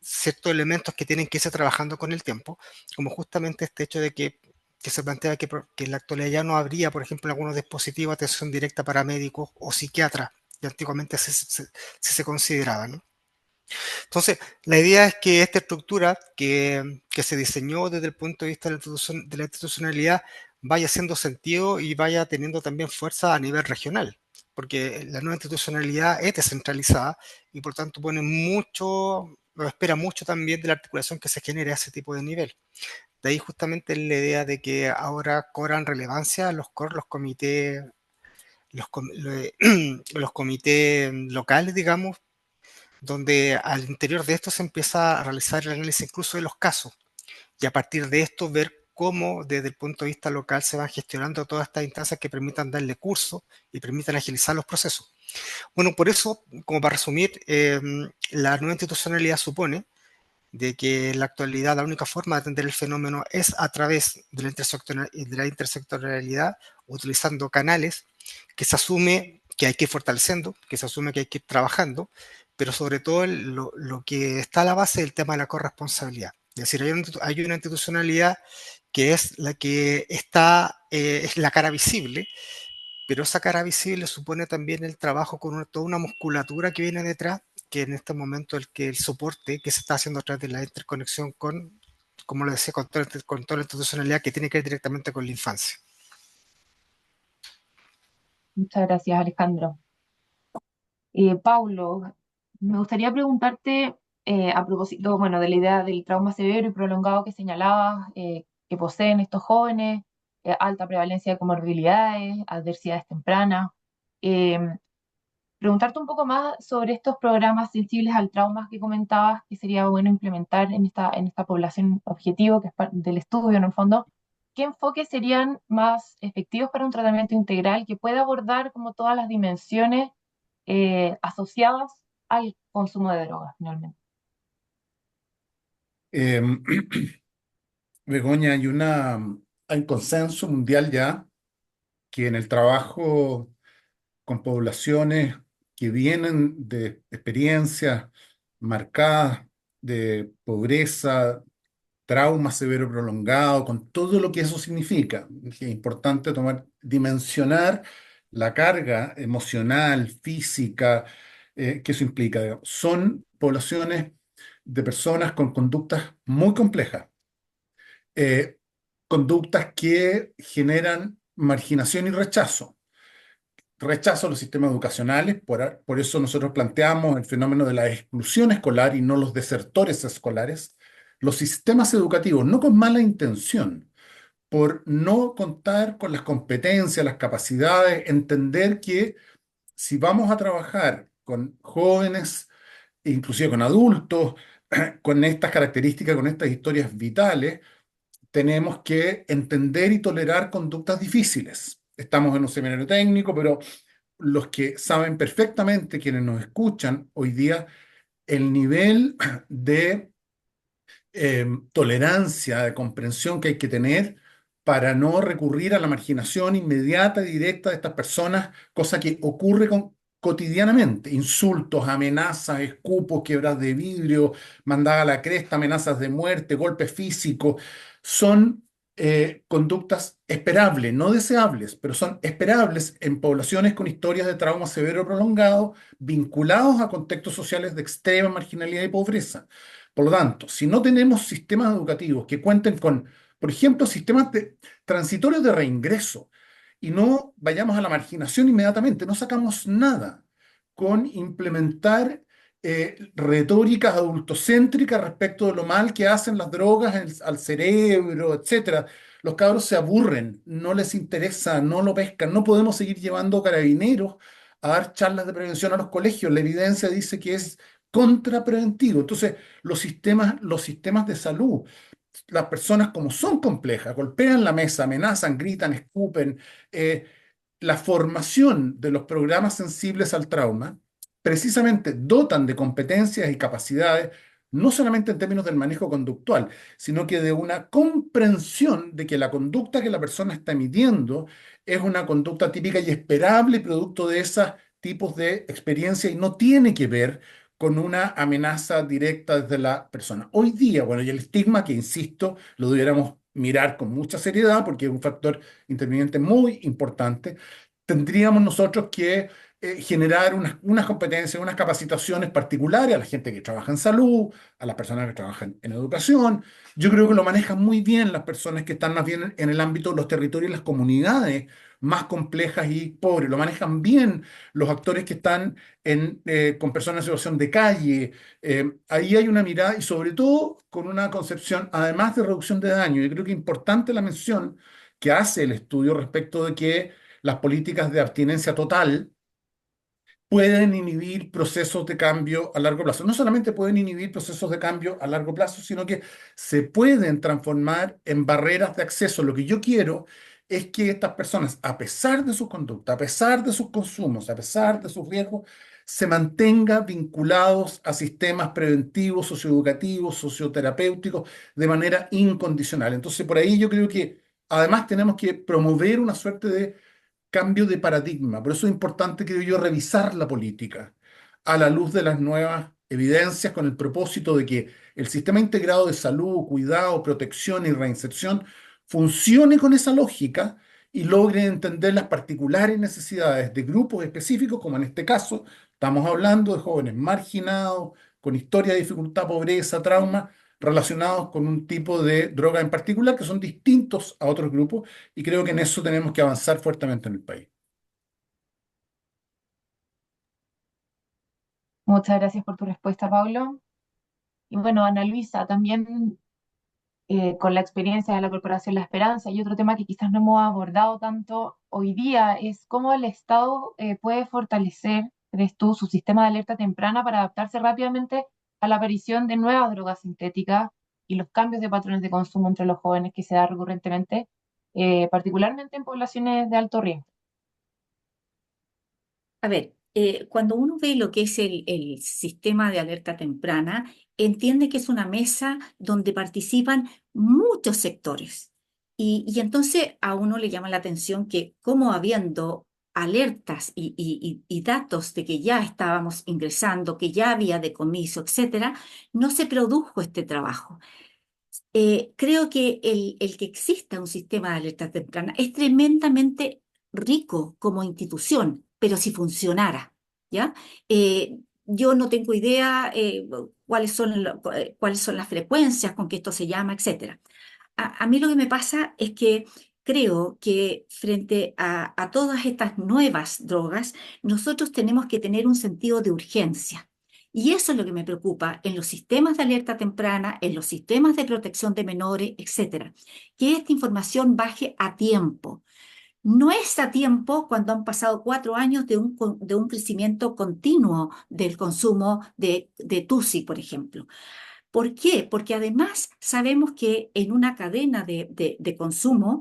ciertos elementos que tienen que irse trabajando con el tiempo, como justamente este hecho de que se plantea que en la actualidad ya no habría, por ejemplo, algunos dispositivos de atención directa para médicos o psiquiatras, y antiguamente sí se consideraba, ¿no? Entonces, la idea es que esta estructura que se diseñó desde el punto de vista de la institucionalidad vaya haciendo sentido y vaya teniendo también fuerza a nivel regional, porque la nueva institucionalidad es descentralizada y por tanto espera mucho también de la articulación que se genere a ese tipo de nivel. De ahí justamente la idea de que ahora cobran relevancia los comités, los comités locales, digamos, donde al interior de esto se empieza a realizar el análisis incluso de los casos y a partir de esto ver cómo desde el punto de vista local se van gestionando todas estas instancias que permitan darle curso y permitan agilizar los procesos. Bueno, por eso, como para resumir, la nueva institucionalidad supone de que en la actualidad la única forma de atender el fenómeno es a través de la intersectorialidad, utilizando canales que se asume que hay que ir fortaleciendo, que se asume que hay que ir trabajando, pero sobre todo lo que está a la base del tema de la corresponsabilidad. Es decir, hay una institucionalidad que es la que es la cara visible, pero esa cara visible supone también el trabajo con toda una musculatura que viene detrás, que en este momento el soporte que se está haciendo a través de la interconexión con, como lo decía, con toda la institucionalidad que tiene que ver directamente con la infancia. Muchas gracias, Alejandro. Paulo, me gustaría preguntarte a propósito, bueno, de la idea del trauma severo y prolongado que señalabas que poseen estos jóvenes, alta prevalencia de comorbilidades, adversidades tempranas. eh, Preguntarte un poco más sobre estos programas sensibles al trauma que comentabas que sería bueno implementar en esta población objetivo, que es del estudio en el fondo. ¿Qué enfoques serían más efectivos para un tratamiento integral que pueda abordar como todas las dimensiones asociadas al consumo de drogas, finalmente? Eh, Begoña, hay un consenso mundial ya que en el trabajo con poblaciones que vienen de experiencias marcadas de pobreza, trauma severo prolongado, con todo lo que eso significa. Es importante dimensionar la carga emocional, física, que eso implica. Digamos. Son poblaciones de personas con conductas muy complejas, eh, conductas que generan marginación y rechazo. Rechazo a los sistemas educacionales, por eso nosotros planteamos el fenómeno de la exclusión escolar y no los desertores escolares. Los sistemas educativos, no con mala intención, por no contar con las competencias, las capacidades, entender que si vamos a trabajar con jóvenes, e inclusive con adultos, con estas características, con estas historias vitales, tenemos que entender y tolerar conductas difíciles. Estamos en un seminario técnico, pero los que saben perfectamente, quienes nos escuchan hoy día, el nivel de tolerancia, de comprensión que hay que tener para no recurrir a la marginación inmediata y directa de estas personas, cosa que ocurre cotidianamente. Insultos, amenazas, escupos, quebras de vidrio, mandada a la cresta, amenazas de muerte, golpes físicos, son conductas esperables, no deseables, pero son esperables en poblaciones con historias de trauma severo prolongado vinculados a contextos sociales de extrema marginalidad y pobreza. Por lo tanto, si no tenemos sistemas educativos que cuenten con, por ejemplo, transitorios de reingreso y no vayamos a la marginación inmediatamente, no sacamos nada con implementar retóricas adultocéntricas respecto de lo mal que hacen las drogas al cerebro, etcétera. Los cabros se aburren, no les interesa, no lo pescan. No podemos seguir llevando carabineros a dar charlas de prevención a los colegios. La evidencia dice que es contrapreventivo. Entonces, los sistemas de salud, las personas como son complejas, golpean la mesa, amenazan, gritan, escupen. La formación de los programas sensibles al trauma precisamente dotan de competencias y capacidades, no solamente en términos del manejo conductual, sino que de una comprensión de que la conducta que la persona está emitiendo es una conducta típica y esperable producto de esos tipos de experiencia y no tiene que ver con una amenaza directa desde la persona. Hoy día, bueno, y el estigma, que insisto, lo debiéramos mirar con mucha seriedad porque es un factor interviniente muy importante, tendríamos nosotros que generar unas competencias, unas capacitaciones particulares a la gente que trabaja en salud, a las personas que trabajan en educación. Yo creo que lo manejan muy bien las personas que están más bien en el ámbito de los territorios y las comunidades más complejas y pobres. Lo manejan bien los actores que están con personas en situación de calle. Ahí hay una mirada y sobre todo con una concepción, además de reducción de daño. Yo creo que es importante la mención que hace el estudio respecto de que las políticas de abstinencia total pueden inhibir procesos de cambio a largo plazo. No solamente pueden inhibir procesos de cambio a largo plazo, sino que se pueden transformar en barreras de acceso. Lo que yo quiero es que estas personas, a pesar de su conducta, a pesar de sus consumos, a pesar de sus riesgos, se mantengan vinculados a sistemas preventivos, socioeducativos, socioterapéuticos de manera incondicional. Entonces, por ahí yo creo que además tenemos que promover una suerte de cambio de paradigma. Por eso es importante, creo yo, revisar la política a la luz de las nuevas evidencias con el propósito de que el sistema integrado de salud, cuidado, protección y reinserción funcione con esa lógica y logre entender las particulares necesidades de grupos específicos, como en este caso estamos hablando de jóvenes marginados, con historia de dificultad, pobreza, trauma, relacionados con un tipo de droga en particular que son distintos a otros grupos y creo que en eso tenemos que avanzar fuertemente en el país. Muchas gracias por tu respuesta, Pablo. Y bueno, Ana Luisa, también con la experiencia de la Corporación La Esperanza y otro tema que quizás no hemos abordado tanto hoy día es cómo el Estado puede fortalecer, crees tú, su sistema de alerta temprana para adaptarse rápidamente a la aparición de nuevas drogas sintéticas y los cambios de patrones de consumo entre los jóvenes que se da recurrentemente, particularmente en poblaciones de alto riesgo. A ver, cuando uno ve lo que es el sistema de alerta temprana, entiende que es una mesa donde participan muchos sectores. Y entonces a uno le llama la atención que como habiendo alertas y datos de que ya estábamos ingresando, que ya había decomiso, etcétera, no se produjo este trabajo. Creo que el que exista un sistema de alerta temprana es tremendamente rico como institución, pero si funcionara, ¿ya? Yo no tengo idea cuáles son las frecuencias con que esto se llama, etcétera. A mí lo que me pasa es que creo que frente a todas estas nuevas drogas, nosotros tenemos que tener un sentido de urgencia. Y eso es lo que me preocupa en los sistemas de alerta temprana, en los sistemas de protección de menores, etcétera. Que esta información baje a tiempo. No es a tiempo cuando han pasado 4 años de un crecimiento continuo del consumo de TUSI, por ejemplo. ¿Por qué? Porque además sabemos que en una cadena de consumo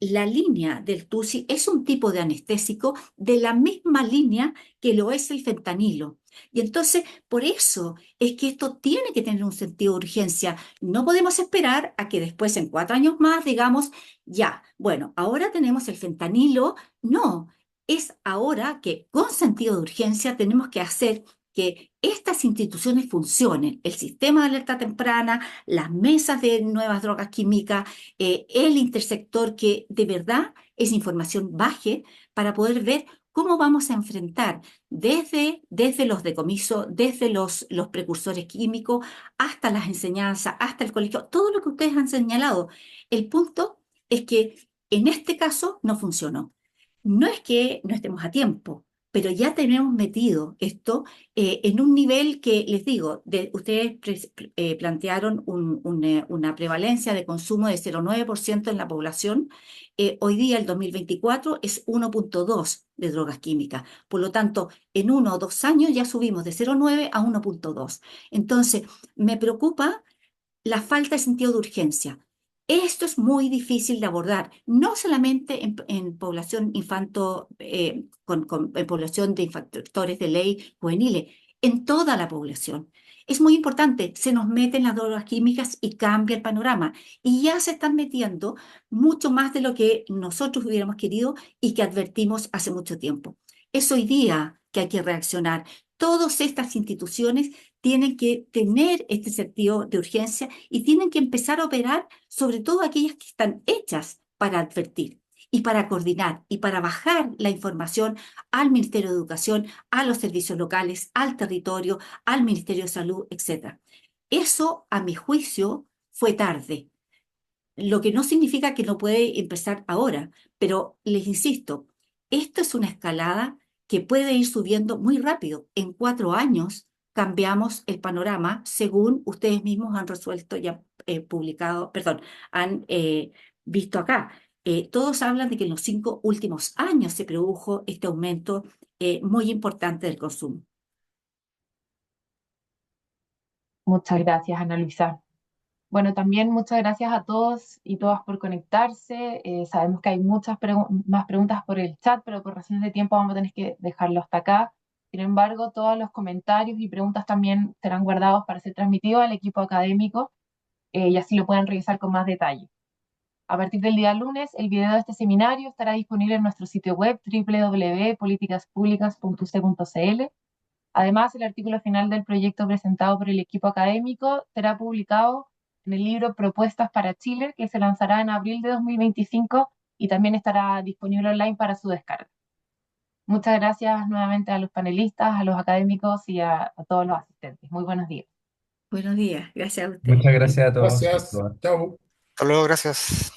la línea del TUSI es un tipo de anestésico de la misma línea que lo es el fentanilo. Y entonces, por eso es que esto tiene que tener un sentido de urgencia. No podemos esperar a que después, en 4 años más, digamos, ya, bueno, ahora tenemos el fentanilo. No, es ahora que con sentido de urgencia tenemos que hacer que estas instituciones funcionen, el sistema de alerta temprana, las mesas de nuevas drogas químicas, el intersector, que de verdad esa información baje para poder ver cómo vamos a enfrentar desde los decomisos, desde los precursores químicos, hasta las enseñanzas, hasta el colegio, todo lo que ustedes han señalado. El punto es que en este caso no funcionó. No es que no estemos a tiempo, pero ya tenemos metido esto en un nivel que, les digo, ustedes plantearon una prevalencia de consumo de 0,9% en la población. Hoy día, el 2024, es 1,2 de drogas químicas. Por lo tanto, en 1 o 2 años ya subimos de 0,9 a 1,2. Entonces, me preocupa la falta de sentido de urgencia. Esto es muy difícil de abordar, no solamente en población en población de infractores de ley juveniles, en toda la población. Es muy importante, se nos meten las drogas químicas y cambia el panorama. Y ya se están metiendo mucho más de lo que nosotros hubiéramos querido y que advertimos hace mucho tiempo. Es hoy día que hay que reaccionar. Todas estas instituciones tienen que tener este sentido de urgencia y tienen que empezar a operar, sobre todo aquellas que están hechas para advertir y para coordinar y para bajar la información al Ministerio de Educación, a los servicios locales, al territorio, al Ministerio de Salud, etc. Eso, a mi juicio, fue tarde, lo que no significa que no puede empezar ahora, pero les insisto, esto es una escalada que puede ir subiendo muy rápido. En 4 años cambiamos el panorama según ustedes mismos han resuelto ya publicado, perdón, han visto acá. Todos hablan de que en los 5 últimos años se produjo este aumento muy importante del consumo. Muchas gracias, Ana Luisa. Bueno, también muchas gracias a todos y todas por conectarse. Sabemos que hay muchas más preguntas por el chat, pero por razones de tiempo vamos a tener que dejarlo hasta acá. Sin embargo, todos los comentarios y preguntas también serán guardados para ser transmitidos al equipo académico y así lo pueden revisar con más detalle. A partir del día lunes, el video de este seminario estará disponible en nuestro sitio web www.politicaspublicas.uc.cl. Además, el artículo final del proyecto presentado por el equipo académico será publicado en el libro Propuestas para Chile, que se lanzará en abril de 2025 y también estará disponible online para su descarga. Muchas gracias nuevamente a los panelistas, a los académicos y a todos los asistentes. Muy buenos días. Buenos días, gracias a ustedes. Muchas gracias a todos. Gracias. Chao. Hasta luego, gracias.